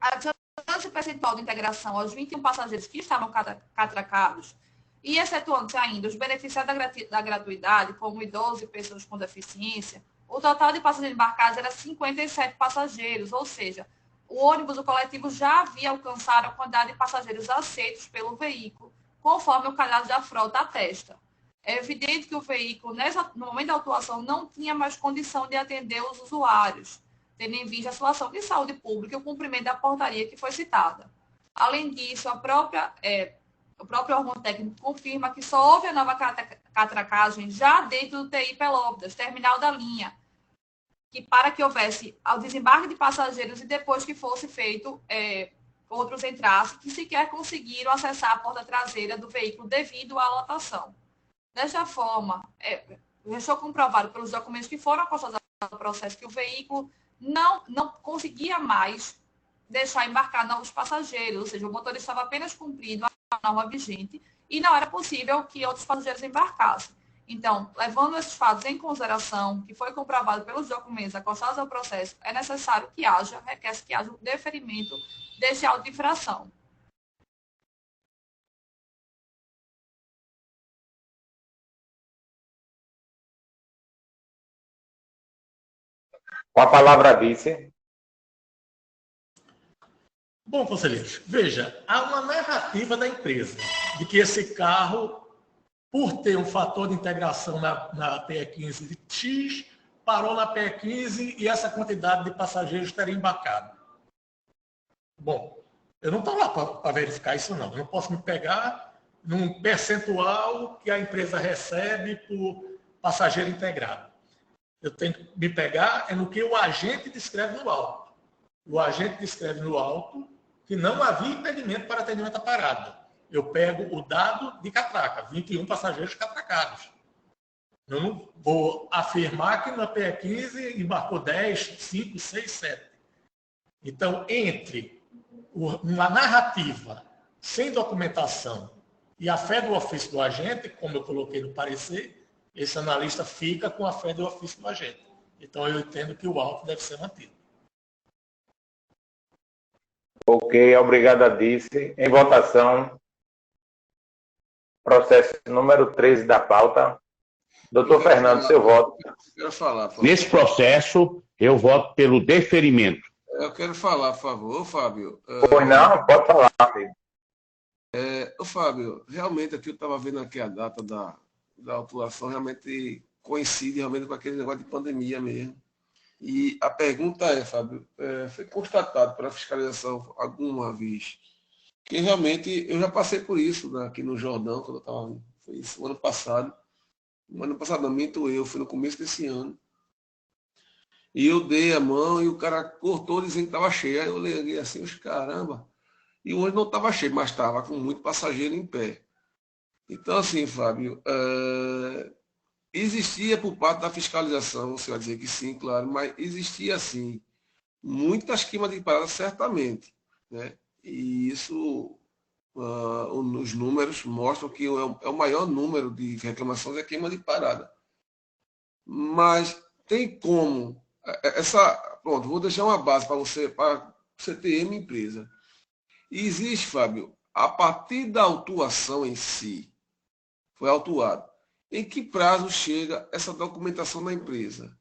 Adicionando esse percentual de integração aos 21 passageiros que estavam catracados, e excetuando-se ainda os beneficiários da gratuidade, como idosos e pessoas com deficiência, o total de passageiros embarcados era 57 passageiros, ou seja, o ônibus, o coletivo, já havia alcançado a quantidade de passageiros aceitos pelo veículo, conforme o cadastro da frota atesta. É evidente que o veículo, no momento da autuação, não tinha mais condição de atender os usuários, tendo em vista a situação de saúde pública e o cumprimento da portaria que foi citada. Além disso, o próprio órgão técnico confirma que só houve a nova catracagem já dentro do TI Pelópidas, terminal da linha, que para que houvesse ao desembarque de passageiros e depois que fosse feito outros entrassem, que sequer conseguiram acessar a porta traseira do veículo devido à lotação. Desta forma, deixou comprovado pelos documentos que foram constatados no processo que o veículo não conseguia mais deixar embarcar novos passageiros, ou seja, o motorista estava apenas cumprindo a norma vigente e não era possível que outros passageiros embarcassem. Então, levando esses fatos em consideração, que foi comprovado pelos documentos acostados ao processo, é necessário que requer-se que haja o deferimento deste auto de infração. Com a palavra, vice. Bom, conselheiros, veja, há uma narrativa da empresa de que esse carro, por ter um fator de integração na PE15 de X, parou na PE15 e essa quantidade de passageiros teria embarcado. Bom, eu não estou lá para verificar isso não. Eu não posso me pegar num percentual que a empresa recebe por passageiro integrado. Eu tenho que me pegar no que o agente descreve no auto. O agente descreve no auto que não havia impedimento para atendimento à parada. Eu pego o dado de catraca, 21 passageiros catracados. Eu não vou afirmar que na PE15 embarcou 10, 5, 6, 7. Então, entre uma narrativa sem documentação e a fé do ofício do agente, como eu coloquei no parecer, esse analista fica com a fé do ofício do agente. Então, eu entendo que o auto deve ser mantido. Ok, obrigado, Adice. Em votação, processo número 13 da pauta. Doutor Fernando, seu voto. Quero falar, por favor. Nesse processo, eu voto pelo deferimento. Eu quero falar, por favor, Fábio. Pois não, pode falar, filho. Fábio, realmente aqui eu estava vendo aqui a data da autuação, realmente coincide realmente com aquele negócio de pandemia mesmo. E a pergunta é, Fábio, foi constatado pela fiscalização alguma vez que realmente eu já passei por isso, né, aqui no Jordão, quando eu estava, foi isso, o ano passado. No ano passado, não, minto eu, foi no começo desse ano. E eu dei a mão e o cara cortou dizendo que estava cheio. Aí eu liguei assim, os caramba. E hoje não estava cheio, mas estava com muito passageiro em pé. Então, assim, Fábio, existia por parte da fiscalização, você vai dizer que sim, claro, mas existia, sim, muitas queimas de parada, certamente. Né? E isso, os números mostram que é o maior número de reclamações é queima de parada. Mas tem como, pronto, vou deixar uma base para você ter uma empresa. E existe, Fábio, a partir da autuação em si, foi autuado, em que prazo chega essa documentação da empresa?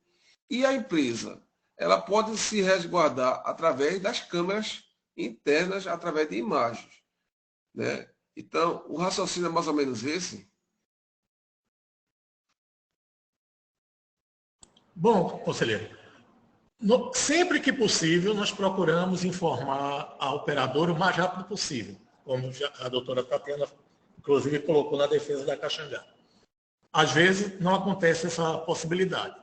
E a empresa, ela pode se resguardar através das câmeras internas, através de imagens. Né? Então, o raciocínio é mais ou menos esse. Bom, conselheiro, sempre que possível, nós procuramos informar a operadora o mais rápido possível, como a doutora Tatiana, inclusive, colocou na defesa da Caxangá. Às vezes, não acontece essa possibilidade,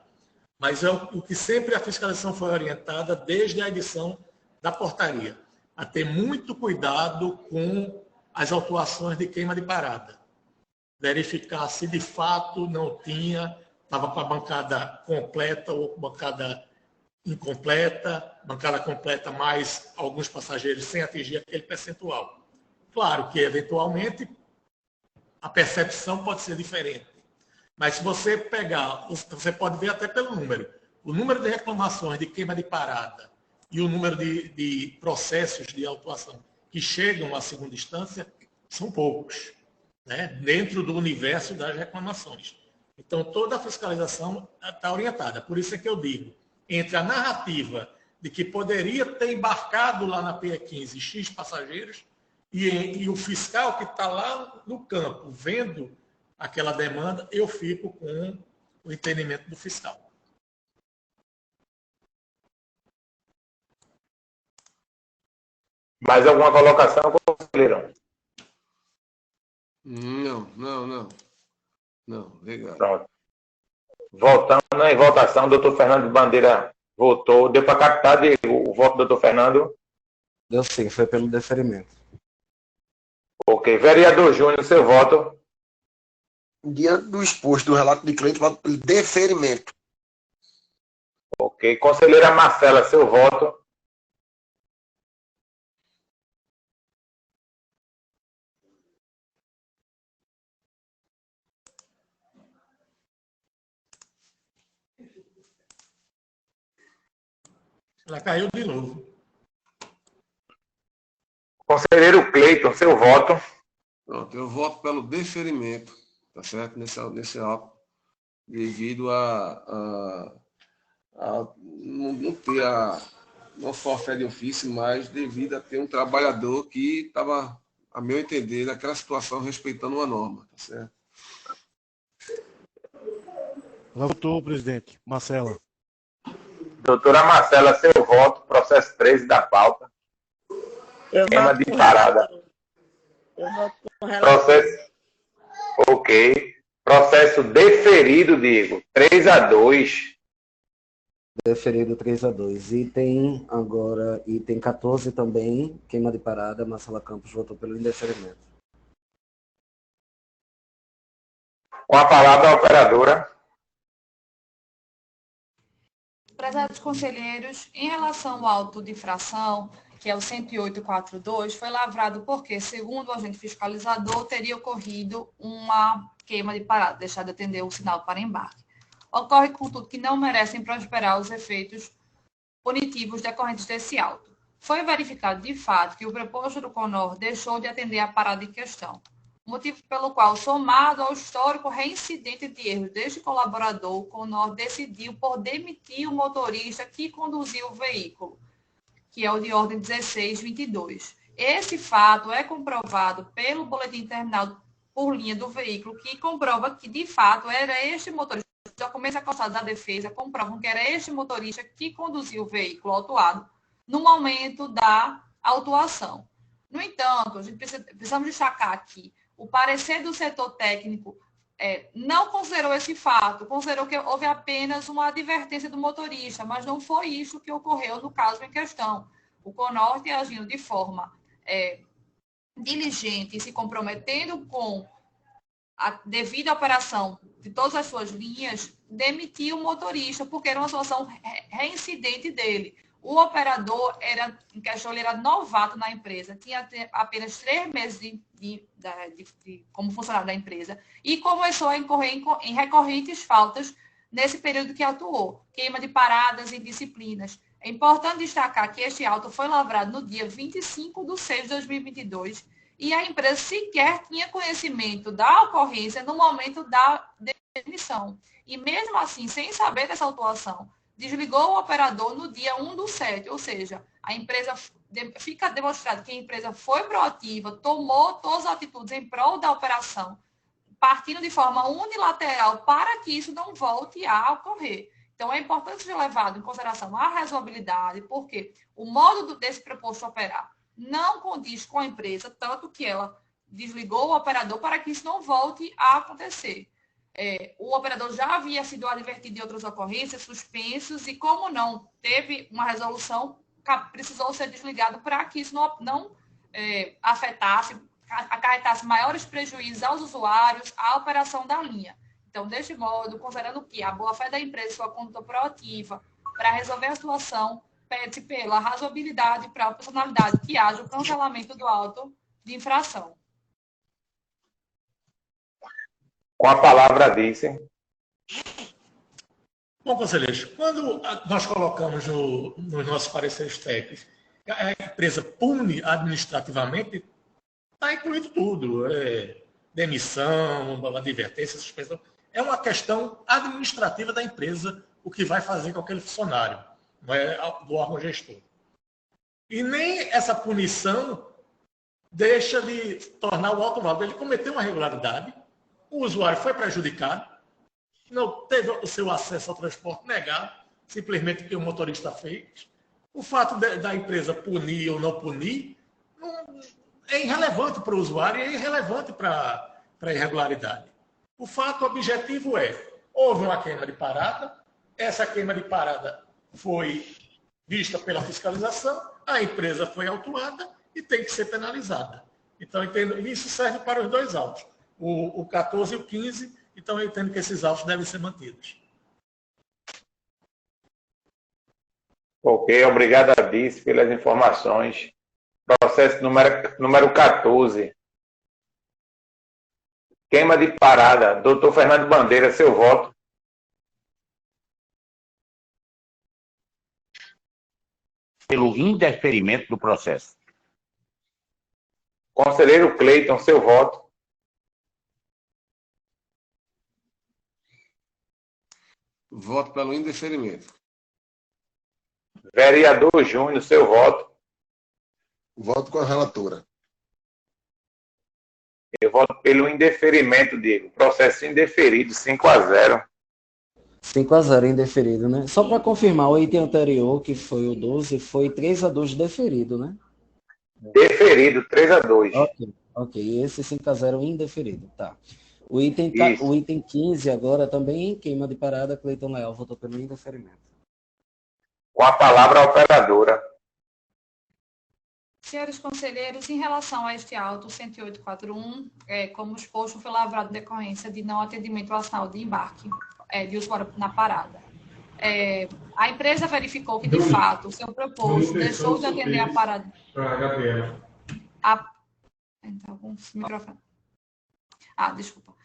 mas é o que sempre a fiscalização foi orientada desde a edição da portaria, a ter muito cuidado com as autuações de queima de parada. Verificar se de fato não tinha, estava com a bancada completa ou bancada incompleta, bancada completa mais alguns passageiros sem atingir aquele percentual. Claro que, eventualmente, a percepção pode ser diferente. Mas se você pegar, você pode ver até pelo número. O número de reclamações de queima de parada e o número de processos de autuação que chegam à segunda instância são poucos, né? Dentro do universo das reclamações. Então, toda a fiscalização está orientada. Por isso é que eu digo, entre a narrativa de que poderia ter embarcado lá na PE15 X passageiros e o fiscal que está lá no campo vendo aquela demanda, eu fico com o entendimento do fiscal. Mais alguma colocação, conselheiro? Não, legal. Pronto. Voltando em votação, doutor Fernando Bandeira votou. Deu para captar, Diego, o voto do doutor Fernando? Deu sim, foi pelo deferimento. Ok. Vereador Júnior, seu voto? Diante do exposto do relato de cliente, voto pelo deferimento. Ok. Conselheira Marcela, seu voto? Ela caiu de novo. Conselheiro Cleiton, seu voto. Pronto, eu voto pelo deferimento, tá certo? Nesse auto, devido a não ter não só a fé de ofício, mas devido a ter um trabalhador que estava, a meu entender, naquela situação respeitando uma norma, tá certo? Ela votou, presidente. Marcela. Doutora Marcela, seu voto, processo 13 da pauta. Queima de parada. Eu voto com relator. Processo. Ok. Processo deferido, Diego. 3-2. Deferido 3-2. Item 14 também, queima de parada, Marcela Campos votou pelo indeferimento. Com a palavra a operadora. Prezados conselheiros, em relação ao auto de infração, que é o 108.42, foi lavrado porque, segundo o agente fiscalizador, teria ocorrido uma queima de parada, deixar de atender o sinal para embarque. Ocorre, contudo, que não merecem prosperar os efeitos punitivos decorrentes desse auto. Foi verificado, de fato, que o preposto do CONOR deixou de atender a parada em questão, motivo pelo qual, somado ao histórico reincidente de erros deste colaborador, o CONOR decidiu por demitir o motorista que conduziu o veículo, que é o de ordem 1622. Esse fato é comprovado pelo boletim terminal por linha do veículo, que comprova que, de fato, era este motorista. Os documentos acostados da defesa comprovam que era este motorista que conduziu o veículo autuado no momento da autuação. No entanto, a gente precisamos destacar aqui, o parecer do setor técnico não considerou esse fato, considerou que houve apenas uma advertência do motorista, mas não foi isso que ocorreu no caso em questão. O CONOR, agindo de forma diligente e se comprometendo com a devida operação de todas as suas linhas, demitiu o motorista, porque era uma situação reincidente dele. O operador em questão, ele era novato na empresa, tinha apenas 3 meses como funcionário da empresa e começou a incorrer em recorrentes faltas nesse período que atuou, queima de paradas e disciplinas. É importante destacar que este auto foi lavrado no dia 25/6/2022 e a empresa sequer tinha conhecimento da ocorrência no momento da demissão. E mesmo assim, sem saber dessa autuação, desligou o operador no dia 1/7, ou seja, a empresa fica demonstrado que a empresa foi proativa, tomou todas as atitudes em prol da operação, partindo de forma unilateral para que isso não volte a ocorrer. Então, é importante ser levado em consideração a razoabilidade, porque o modo desse proposto operar não condiz com a empresa, tanto que ela desligou o operador para que isso não volte a acontecer. O operador já havia sido advertido de outras ocorrências, suspensos, e como não teve uma resolução, precisou ser desligado para que isso não afetasse, acarretasse maiores prejuízos aos usuários, à operação da linha. Então, deste modo, considerando que a boa-fé da empresa e sua conduta proativa para resolver a situação, pede pela razoabilidade e para a personalidade que haja o cancelamento do auto de infração. Com a palavra, Disse. Bom, conselheiros, quando nós colocamos nos nossos pareceres técnicos, a empresa pune administrativamente, está incluído tudo. Demissão, advertência, suspensão. É uma questão administrativa da empresa o que vai fazer com aquele funcionário, não é do órgão gestor. E nem essa punição deixa de tornar o auto válido. Ele cometeu uma irregularidade, o usuário foi prejudicado, não teve o seu acesso ao transporte negado, simplesmente porque o motorista fez. O fato da empresa punir ou não punir é irrelevante para o usuário e é irrelevante para a irregularidade. O fato objetivo houve uma queima de parada, essa queima de parada foi vista pela fiscalização, a empresa foi autuada e tem que ser penalizada. Então, isso serve para os dois autos, o 14 e o 15, então eu entendo que esses autos devem ser mantidos. Ok, obrigado a Dice pelas informações. Processo número 14. Queima de parada. Doutor Fernando Bandeira, seu voto. pelo indeferimento do processo. Conselheiro Cleiton, seu voto. Voto pelo indeferimento. Vereador Júnior, seu voto. Voto com a relatora. Eu voto pelo indeferimento, Diego. Processo indeferido, 5-0. 5-0 indeferido, né? Só para confirmar, o item anterior, que foi o 12, foi 3-2 deferido, né? Deferido, 3-2. Ok. E esse 5-0 indeferido, tá. O item 15 agora também, queima de parada, Cleiton Leal votou pelo indeferimento. Com a palavra a operadora. Senhores conselheiros, em relação a este auto 10841, como exposto, foi lavrado decorrência de não atendimento ao sinal de embarque de uso na parada. A empresa verificou que, de fato, o seu proposto deixou de atender a parada. Desculpa.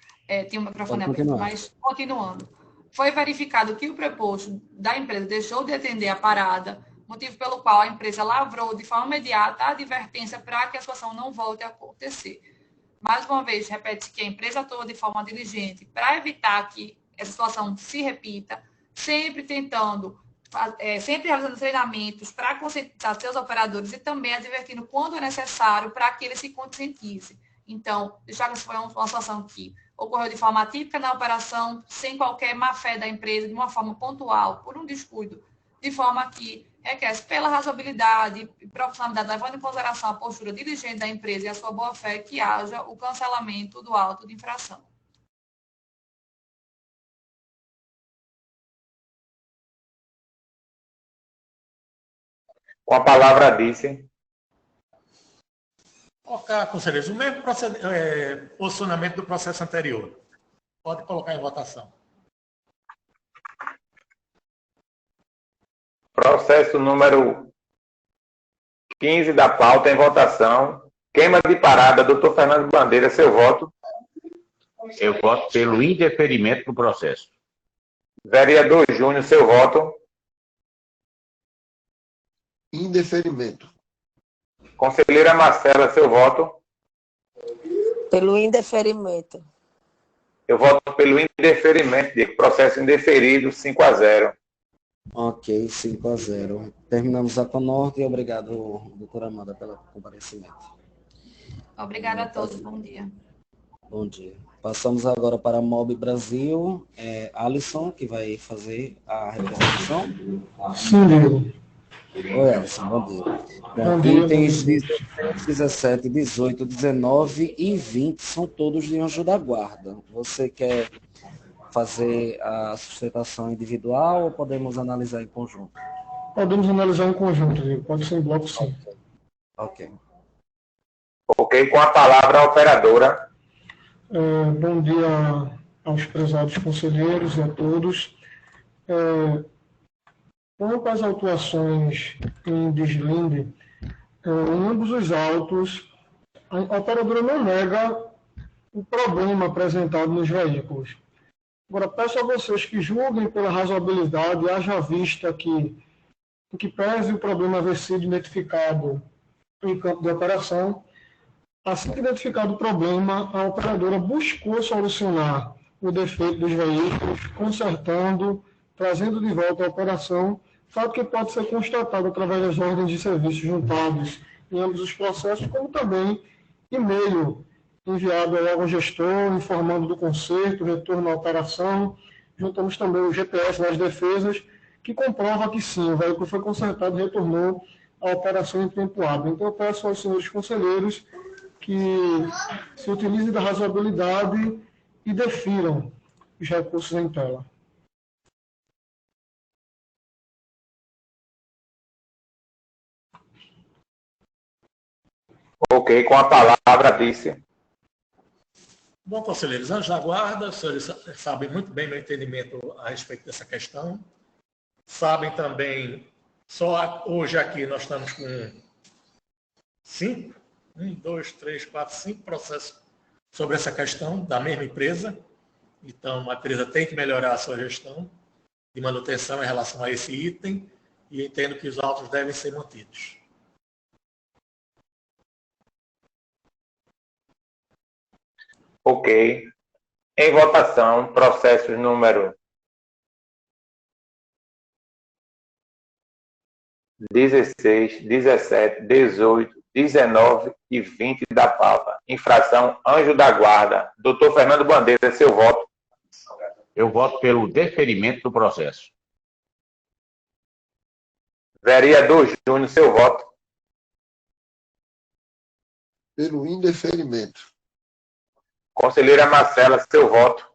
Tinha um microfone aberto, mas continuando. Foi verificado que o proposto da empresa deixou de atender a parada, motivo pelo qual a empresa lavrou de forma imediata a advertência para que a situação não volte a acontecer. Mais uma vez, repete-se que a empresa atuou de forma diligente para evitar que essa situação se repita, sempre realizando treinamentos para conscientizar seus operadores e também advertindo quando é necessário para que eles se conscientizem. Então, deixar que isso foi uma situação que ocorreu de forma atípica na operação, sem qualquer má-fé da empresa, de uma forma pontual, por um descuido, de forma que requer, pela razoabilidade e profissionalidade, levando em consideração a postura diligente da empresa e a sua boa-fé, que haja o cancelamento do auto de infração. Com a palavra a Disse. Ok, conselheiros, o mesmo posicionamento do processo anterior. Pode colocar em votação. Processo número 15 da pauta em votação. Queima de parada, doutor Fernando Bandeira, seu voto. Eu voto pelo indeferimento do processo. Vereador Júnior, seu voto. Indeferimento. Conselheira Marcela, seu voto. Pelo indeferimento. Eu voto pelo indeferimento, Diego. Processo indeferido, 5-0. Ok, 5-0. Terminamos a Conorte e obrigado, doutora Amanda, pelo comparecimento. Obrigada a todos. Bom dia. Bom dia. Passamos agora para a MOB Brasil. Alisson, que vai fazer a representação. Sim, Diego. Oi, Alisson, bom dia. Bom dia. Itens 16, 17, 18, 19 e 20 são todos de anjo da guarda. Você quer fazer a sustentação individual ou podemos analisar em conjunto? Podemos analisar em conjunto, Diego. Pode ser em bloco, sim. Ok. Ok, com a palavra a operadora. Bom dia aos prezados conselheiros e a todos. Quanto às autuações em deslinde, em ambos os autos, a operadora não nega o problema apresentado nos veículos. Agora, peço a vocês que julguem pela razoabilidade, haja vista que, em que pese o problema haver sido identificado em campo de operação, assim que identificado o problema, a operadora buscou solucionar o defeito dos veículos, consertando, trazendo de volta a operação, fato que pode ser constatado através das ordens de serviço juntadas em ambos os processos, como também e-mail enviado ao órgão gestor, informando do conserto, retorno à operação. Juntamos também o GPS das defesas, que comprova que sim, o veículo foi consertado e retornou à operação em tempo hábil. Então, eu peço aos senhores conselheiros que se utilizem da razoabilidade e defiram os recursos em tela. Ok, com a palavra, Disse. Bom, conselheiros, anjo da guarda, os senhores sabem muito bem meu entendimento a respeito dessa questão. Sabem também, só hoje aqui nós estamos com 5 processos sobre essa questão da mesma empresa. Então, a empresa tem que melhorar a sua gestão de manutenção em relação a esse item. e entendo que os autos devem ser mantidos. Ok. Em votação, processos número 16, 17, 18, 19 e 20 da pauta. Infração Anjo da Guarda. Doutor Fernando Bandeira, seu voto. Eu voto pelo deferimento do processo. Vereador Júnior, seu voto. Pelo indeferimento. Conselheira Marcela, seu voto.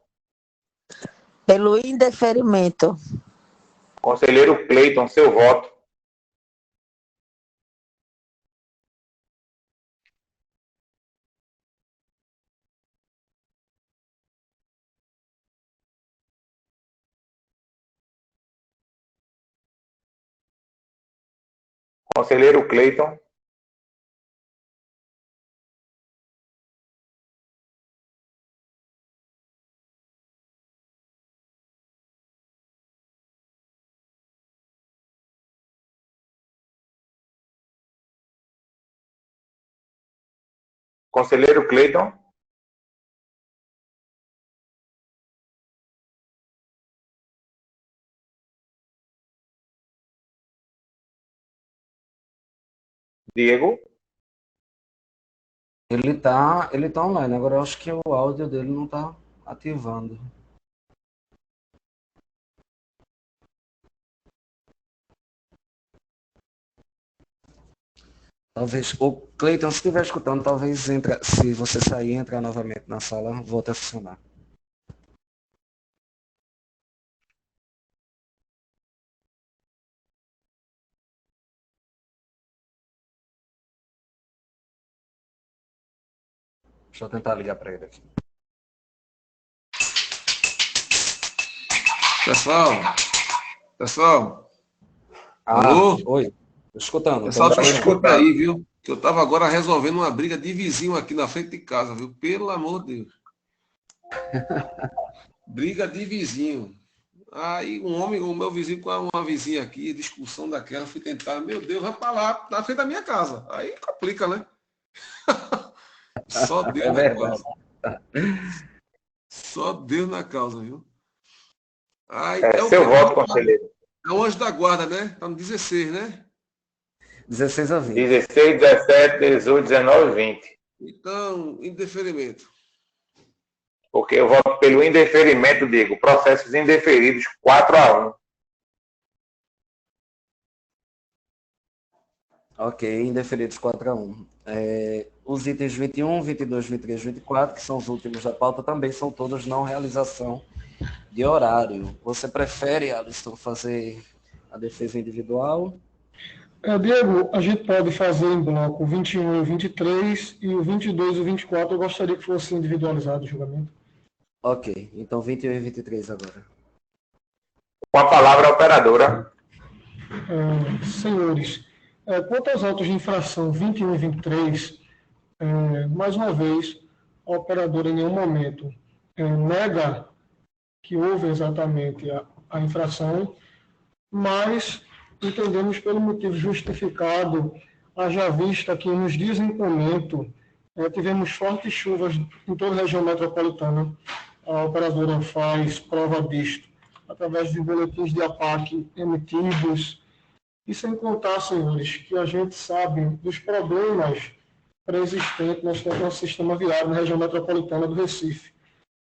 Pelo indeferimento. Conselheiro Cleiton, seu voto. Conselheiro Cleiton. Conselheiro Cleiton. Diego. Ele tá online, agora eu acho que o áudio dele não tá ativando. Talvez, o Cleiton, se estiver escutando, talvez entra, se você sair e entrar novamente na sala, volte a funcionar. Deixa eu tentar ligar para ele aqui. Pessoal. Alô? Oi, tô escutando. Pessoal, escuta aí, viu? Que eu tava agora resolvendo uma briga de vizinho aqui na frente de casa, viu? Pelo amor de Deus. Briga de vizinho. Aí o meu vizinho com uma vizinha aqui, discussão daquela, fui tentar, meu Deus, vai pra lá, na frente da minha casa. Aí complica, né? Só Deus na causa. Só Deus na causa, viu? Ai, seu voto, conselheiro. É o Anjo da Guarda, né? Tá no 16, né? 16 a 20. 16, 17, 18, 19 e 20. Então, indeferimento. Porque eu voto pelo indeferimento, Diego. Processos indeferidos, 4-1. Ok, indeferidos 4-1. Os itens 21, 22, 23, 24, que são os últimos da pauta, também são todos não realização de horário. Você prefere, Alisson, fazer a defesa individual? Diego, a gente pode fazer em bloco o 21 e o 23, e o 22 e o 24 eu gostaria que fosse individualizado o julgamento. Ok, então 21 e 23 agora. Com a palavra a operadora. Senhores, quanto aos autos de infração 21 e 23, mais uma vez, a operadora em nenhum momento nega que houve exatamente a infração, mas entendemos pelo motivo justificado, haja vista que nos dias em comento tivemos fortes chuvas em toda a região metropolitana. A operadora faz prova disto através de boletins de APAC emitidos, e sem contar, senhores, que a gente sabe dos problemas pré-existentes no nosso sistema viário na região metropolitana do Recife,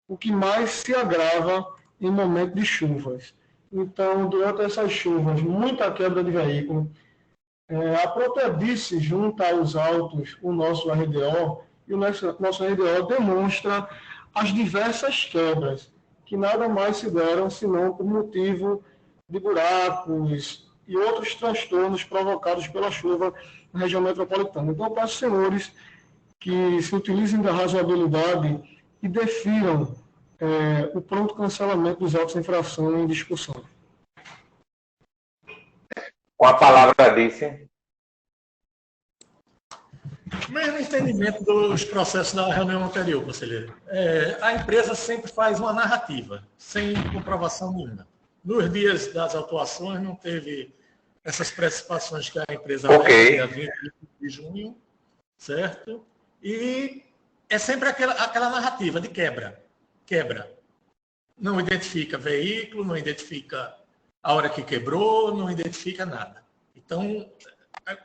o que mais se agrava em momento de chuvas. Então, durante essas chuvas, muita quebra de veículo. A própria DICE junta aos autos o nosso RDO, e o nosso RDO demonstra as diversas quebras, que nada mais se deram senão por motivo de buracos e outros transtornos provocados pela chuva na região metropolitana. Então, eu peço, senhores, que se utilizem da razoabilidade e defiram o pronto cancelamento dos autos de infração em discussão. Com a palavra, Dice. Mesmo entendimento dos processos da reunião anterior, conselheiro. A empresa sempre faz uma narrativa, sem comprovação nenhuma. Nos dias das autuações não teve essas precificações que a empresa Ok. dia 20 de junho, certo? E é sempre aquela narrativa de quebra. Quebra. Não identifica veículo, não identifica a hora que quebrou, não identifica nada. Então,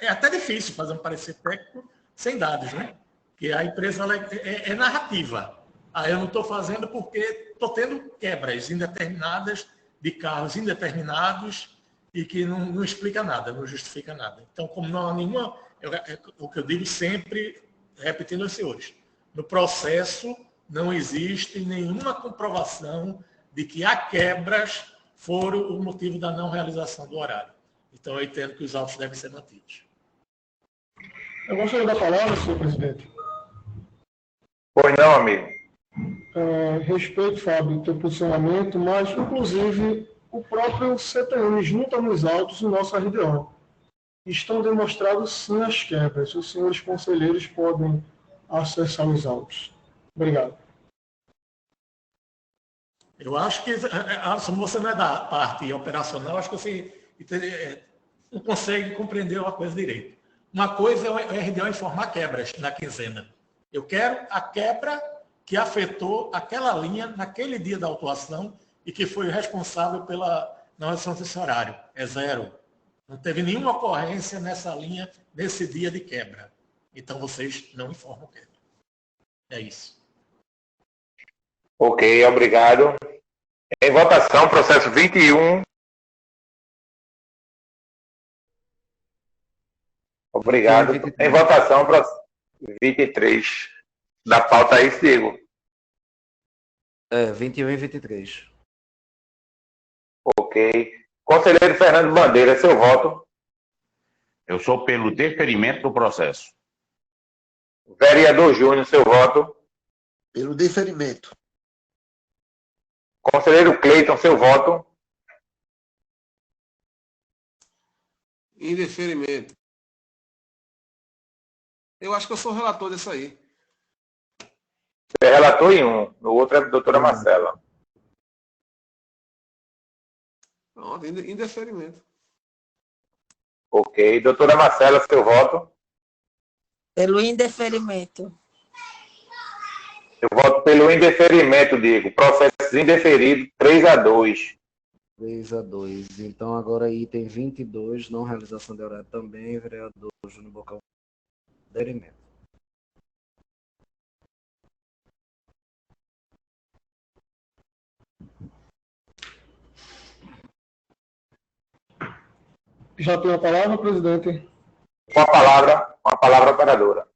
é até difícil fazer um parecer técnico sem dados, né? Porque a empresa ela é narrativa. Ah, eu não estou fazendo porque estou tendo quebras indeterminadas de carros indeterminados e que não explica nada, não justifica nada. Então, como não há nenhuma... o que eu digo sempre, repetindo aos senhores, no processo não existe nenhuma comprovação de que há quebras foram o motivo da não realização do horário. Então, eu entendo que os autos devem ser mantidos. Eu gostaria da palavra, senhor presidente. Pois não, amigo. Respeito, Fábio, o teu posicionamento, mas, inclusive, o próprio CTM junta nos autos o nosso RDO. Estão demonstrados, sim, as quebras. Os senhores conselheiros podem acessar os autos. Obrigado. Eu acho que, você não é da parte operacional, acho que você não consegue compreender uma coisa direito. Uma coisa é o RDO informar quebras na quinzena. Eu quero a quebra que afetou aquela linha naquele dia da autuação e que foi responsável pela não realização desse horário. É 0. Não teve nenhuma ocorrência nessa linha, nesse dia de quebra. Então, vocês não informam quebra. É isso. Ok, obrigado. Em votação, processo 21. Obrigado. Em votação, processo 23. Da pauta aí, Diego. 21 e 23. Ok. Conselheiro Fernando Bandeira, seu voto. Eu sou pelo deferimento do processo. Vereador Júnior, seu voto. Pelo deferimento. Conselheiro Cleiton, seu voto. Em deferimento. Eu acho que eu sou o relator desse aí. Você relatou em um, no outro é a doutora Marcela. Pronto, em deferimento. Ok. Doutora Marcela, seu voto. Pelo indeferimento. Eu voto pelo indeferimento, Diego. Processo indeferido, 3-2. 3-2. Então, agora item 22, não realização de horário também, vereador Júnior Bocal. Deferimento. Já tem a palavra, presidente? Com a palavra operadora.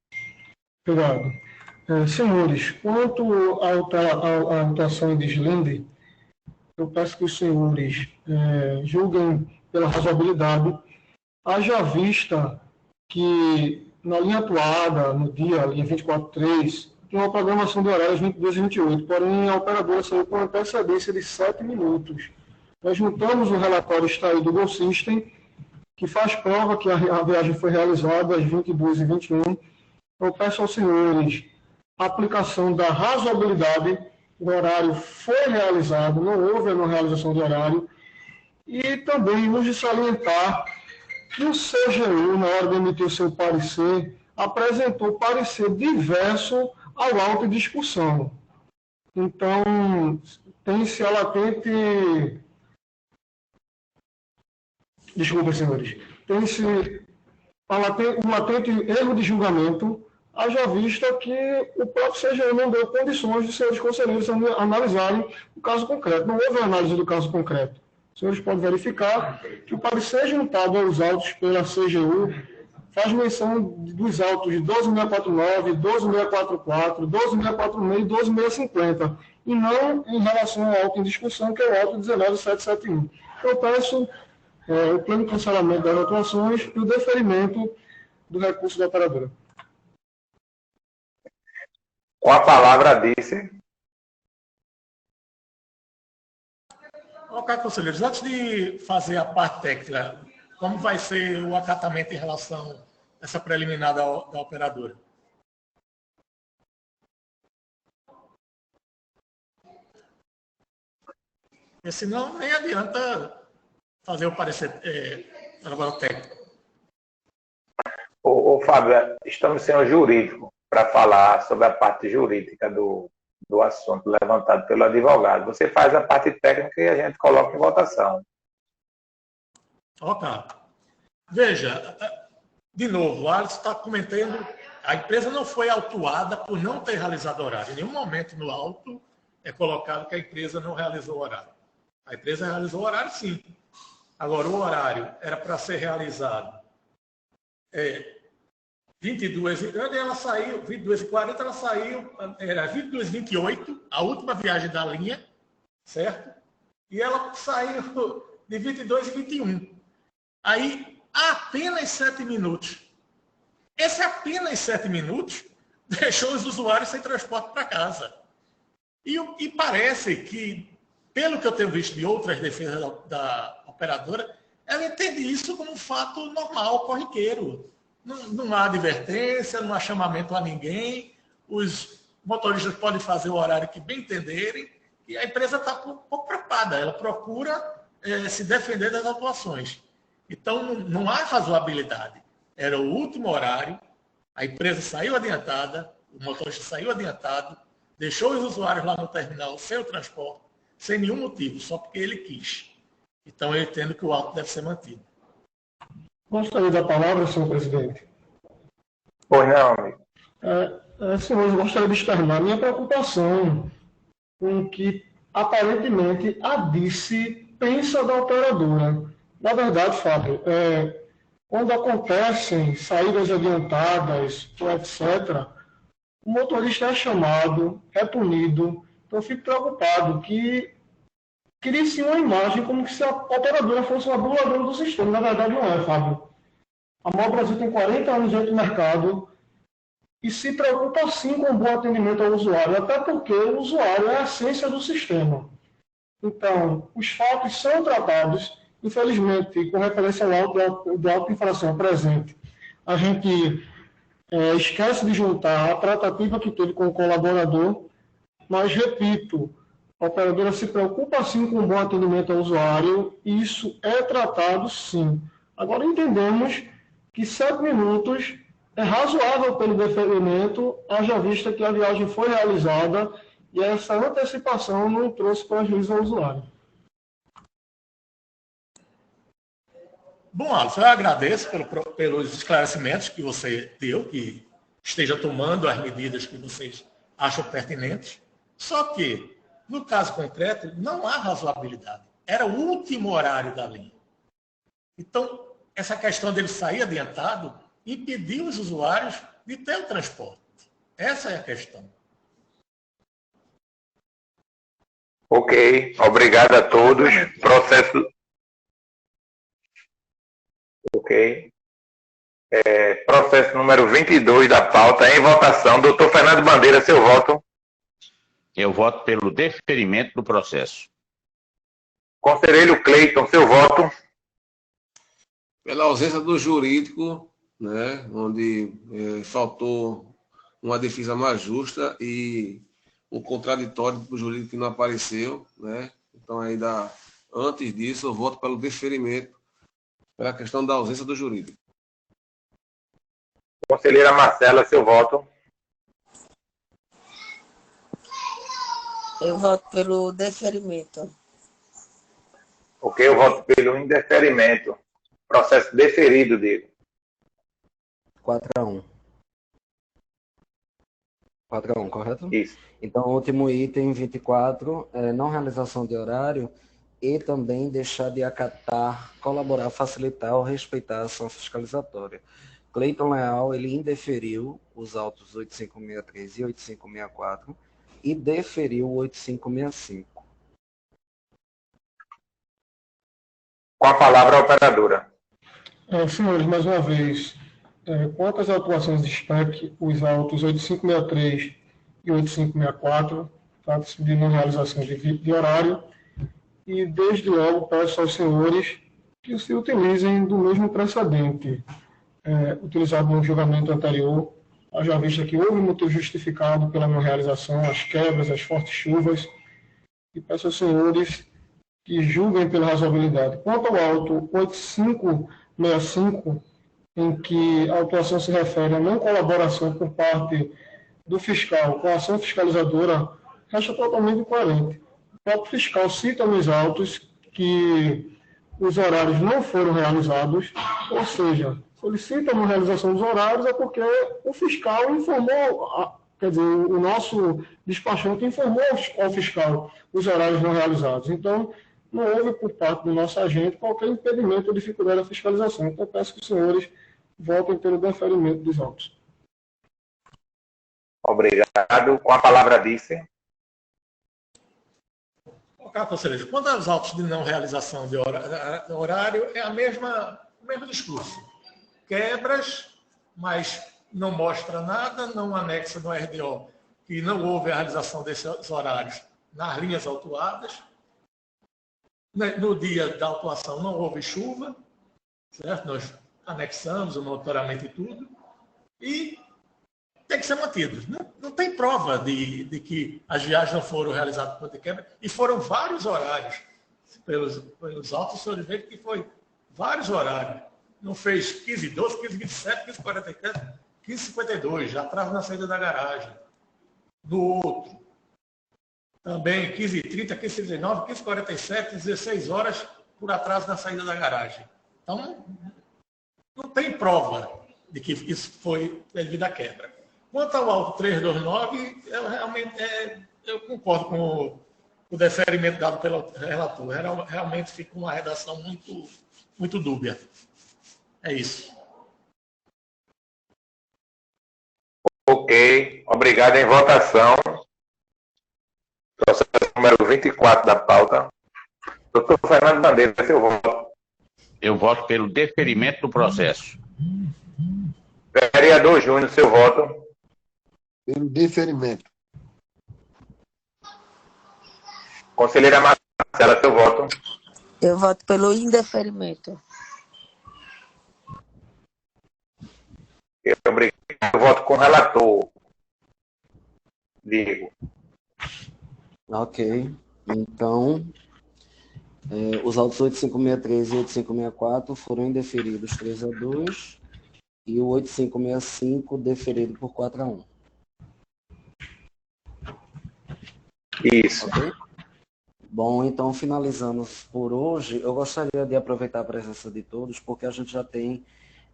Obrigado. Senhores, quanto à autuação de deslinde, eu peço que os senhores julguem pela razoabilidade, haja vista que na linha atuada, no dia, linha 24.3, tem uma programação de horários 22 e 28, porém a operadora saiu com antecedência de 7 minutos. Nós juntamos o relatório extraído do Go System, que faz prova que a viagem foi realizada às 22 e 21. Eu peço aos senhores a aplicação da razoabilidade, o horário foi realizado, não houve a não realização do horário, e também nos de salientar que o CGU, na hora de emitir o seu parecer, apresentou parecer diverso ao auto de discussão. Então, tem-se a latente... Desculpa, senhores. Tem-se um latente erro de julgamento, haja vista que o próprio CGU não deu condições de senhores conselheiros analisarem o caso concreto. Não houve análise do caso concreto. Os senhores podem verificar que o parecer juntado aos autos pela CGU faz menção dos autos de 12.649, 12.644, 12.646 e 12.650, e não em relação ao auto em discussão, que é o auto 19.771. Eu peço o pleno cancelamento das atuações e o deferimento do recurso da operadora. Com a palavra, disse. Ok, conselheiros, antes de fazer a parte técnica, como vai ser o acatamento em relação a essa preliminar da operadora? Porque senão nem adianta fazer o parecer Agora o técnico. Ô, Fábio, estamos sem o jurídico para falar sobre a parte jurídica do assunto levantado pelo advogado. Você faz a parte técnica e a gente coloca em votação. Ok. Veja, de novo, o Alisson está comentando, a empresa não foi autuada por não ter realizado horário. Em nenhum momento no auto é colocado que a empresa não realizou o horário. A empresa realizou o horário, sim. Agora, o horário era para ser realizado 22h, ela saiu, 22h40, ela saiu, era 22h28, a última viagem da linha, certo? E ela saiu de 22h21. Aí, apenas 7 minutos. Esse apenas 7 minutos deixou os usuários sem transporte para casa. E parece que, pelo que eu tenho visto de outras defesas da operadora, ela entende isso como um fato normal, corriqueiro. Não há advertência, não há chamamento a ninguém, os motoristas podem fazer o horário que bem entenderem, e a empresa está um pouco preocupada, ela procura se defender das atuações. Então, não há razoabilidade. Era o último horário, a empresa saiu adiantada, o motorista saiu adiantado, deixou os usuários lá no terminal sem o transporte, sem nenhum motivo, só porque ele quis. Então, eu entendo que o auto deve ser mantido. Gostaria da palavra, senhor presidente. Pois não, amigo. Senhor, eu gostaria de externar minha preocupação com o que, aparentemente, a DICE pensa da operadora. Na verdade, Fábio, quando acontecem saídas adiantadas, etc., o motorista é chamado, é punido. Então, eu fico preocupado que cria-se uma imagem como se a operadora fosse uma burladora do sistema. Na verdade, não é, Fábio. A MOL Brasil tem 40 anos dentro do mercado e se preocupa, sim, com o bom atendimento ao usuário, até porque o usuário é a essência do sistema. Então, os fatos são tratados, infelizmente, com referência ao auto de infração presente. A gente esquece de juntar a tratativa que teve com o colaborador, mas, repito, a operadora se preocupa, sim, com o bom atendimento ao usuário, e isso é tratado, sim. Agora, entendemos que 7 minutos é razoável pelo deferimento, haja vista que a viagem foi realizada e essa antecipação não trouxe prejuízo ao usuário. Bom, Alisson, eu agradeço pelos esclarecimentos que você deu, que esteja tomando as medidas que vocês acham pertinentes. Só que, no caso concreto, não há razoabilidade. Era o último horário da linha. Então, essa questão dele sair adiantado impediu os usuários de ter o transporte. Essa é a questão. Ok, obrigado a todos. Processo. Ok. Processo número 22 da pauta em votação. Doutor Fernando Bandeira, seu voto. Eu voto pelo deferimento do processo. Conselheiro Cleiton, seu voto. Pela ausência do jurídico, né, onde faltou uma defesa mais justa e um contraditório para o jurídico que não apareceu, né? Então, ainda antes disso, eu voto pelo deferimento, pela questão da ausência do jurídico. Conselheira Marcela, seu voto. Eu voto pelo deferimento. Ok, eu voto pelo indeferimento. Processo deferido, Diego. 4-1. 4-1, correto? Isso. Então, o último item, 24, não realização de horário e também deixar de acatar, colaborar, facilitar ou respeitar a ação fiscalizatória. Cleiton Leal, ele indeferiu os autos 8563 e 8564 e deferiu o 8565. Com a palavra a operadora. Senhores, mais uma vez, quanto às atuações de SPEC, os autos 8563 e 8564, trata-se de não realização de horário, e desde logo peço aos senhores que se utilizem do mesmo precedente utilizado no julgamento anterior, haja vista que houve motivo justificado pela não realização, as quebras, as fortes chuvas, e peço aos senhores que julguem pela razoabilidade. Quanto ao auto 65, em que a autuação se refere à não colaboração por parte do fiscal com a ação fiscalizadora, acha totalmente incoerente. O próprio fiscal cita nos autos que os horários não foram realizados, ou seja, solicita a não realização dos horários é porque o fiscal informou, quer dizer, o nosso despachante informou ao fiscal os horários não realizados. Então, não houve por parte do nosso agente qualquer impedimento ou dificuldade da fiscalização. Então, peço que os senhores votem pelo deferimento dos autos. Obrigado. Com a palavra, Disse. Conselheiro, quando aos autos de não realização de horário, é o mesmo discurso. Quebras, mas não mostra nada, não anexa no RDO que não houve a realização desses horários nas linhas autuadas. No dia da autuação não houve chuva, certo? Nós anexamos o monitoramento e tudo, e tem que ser mantido. Não tem prova de que as viagens não foram realizadas por quebra, e foram vários horários. Pelos autos, o senhor vê que foi vários horários. Não fez 15h12, 15h27, 15h44, 15h52, já atrás na saída da garagem. No outro, também 15h30, 15h39, 15h47, 16 horas por atraso na saída da garagem. Então, não tem prova de que isso foi devido à quebra. Quanto ao auto 329, eu concordo com o deferimento dado pelo relator. Realmente fica uma redação muito dúbia. É isso. Ok. Obrigado. Em votação. Processo número 24 da pauta. Doutor Fernando Bandeira, seu voto. Eu voto pelo deferimento do processo. Vereador Júnior, seu voto. Pelo deferimento. Conselheira Marcela, seu voto. Eu voto pelo indeferimento. Obrigado. Eu voto com o relator. Diego. Ok. Então, os autos 8563 e 8564 foram indeferidos 3-2 e o 8565 deferido por 4-1. Isso. Okay? Bom, então finalizamos por hoje. Eu gostaria de aproveitar a presença de todos, porque a gente já tem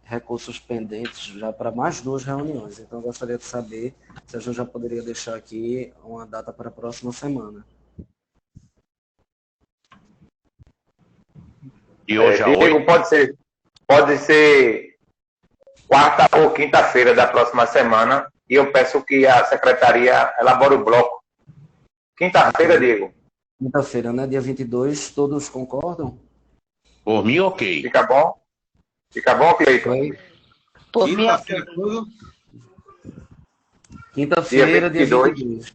recursos pendentes já para mais 2 reuniões. Então, eu gostaria de saber se a gente já poderia deixar aqui uma data para a próxima semana. E hoje a Diego, pode ser quarta ou quinta-feira da próxima semana, e eu peço que a secretaria elabore o bloco. Quinta-feira, Diego. Quinta-feira, né? Dia 22, todos concordam? Por mim, ok. Fica bom? Fica bom, Cleiton? Por mim, Quinta-feira, tudo? Quinta-feira, dia 22.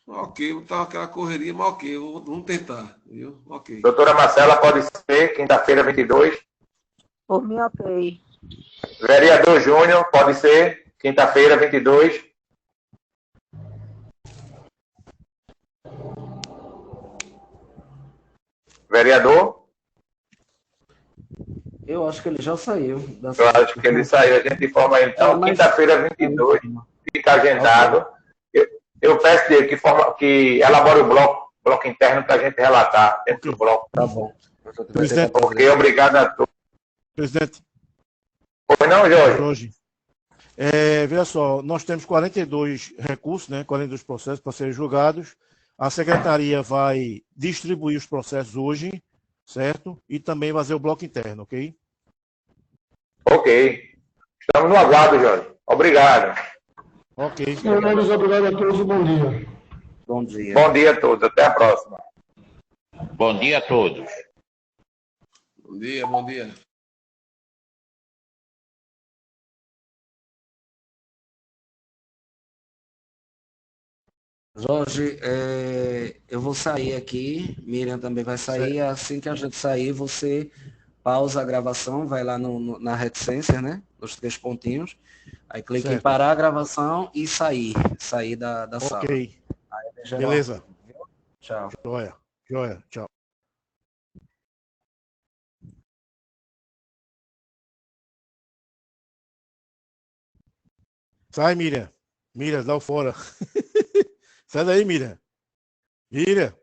Ok, tá aquela correria, mas ok, vamos tentar, viu? Ok. Doutora Marcela, pode ser quinta-feira, 22. Por mim, ok. Vereador Júnior, pode ser quinta-feira, 22. Vereador? Eu acho que ele já saiu. Eu acho que ele saiu, a gente informa ele. Então, quinta-feira, 22, fica agendado. Eu peço dele que elabore o bloco interno para a gente relatar dentro do bloco. Tá bom. Presidente. Ok, obrigado a todos. Presidente. Foi não, Jorge? Veja só, nós temos 42 recursos, né, 42 processos para serem julgados. A secretaria vai distribuir os processos hoje, certo? E também fazer o bloco interno, ok? Ok. Estamos no aguardo, Jorge. Obrigado. Ok. Senhores, obrigado a todos e bom dia. Bom dia. Bom dia a todos. Até a próxima. Bom dia a todos. Bom dia, bom dia. Jorge, eu vou sair aqui, Miriam também vai sair. Assim que a gente sair, você pausa a gravação, vai lá na reticência, né? Nos 3 pontinhos. Aí clica em parar a gravação e sair da sala. Ok. Aí, beleza. Tchau. Joia. Tchau. Sai, Miriam. Miriam, dá o fora. Sai daí, Miriam. Miriam.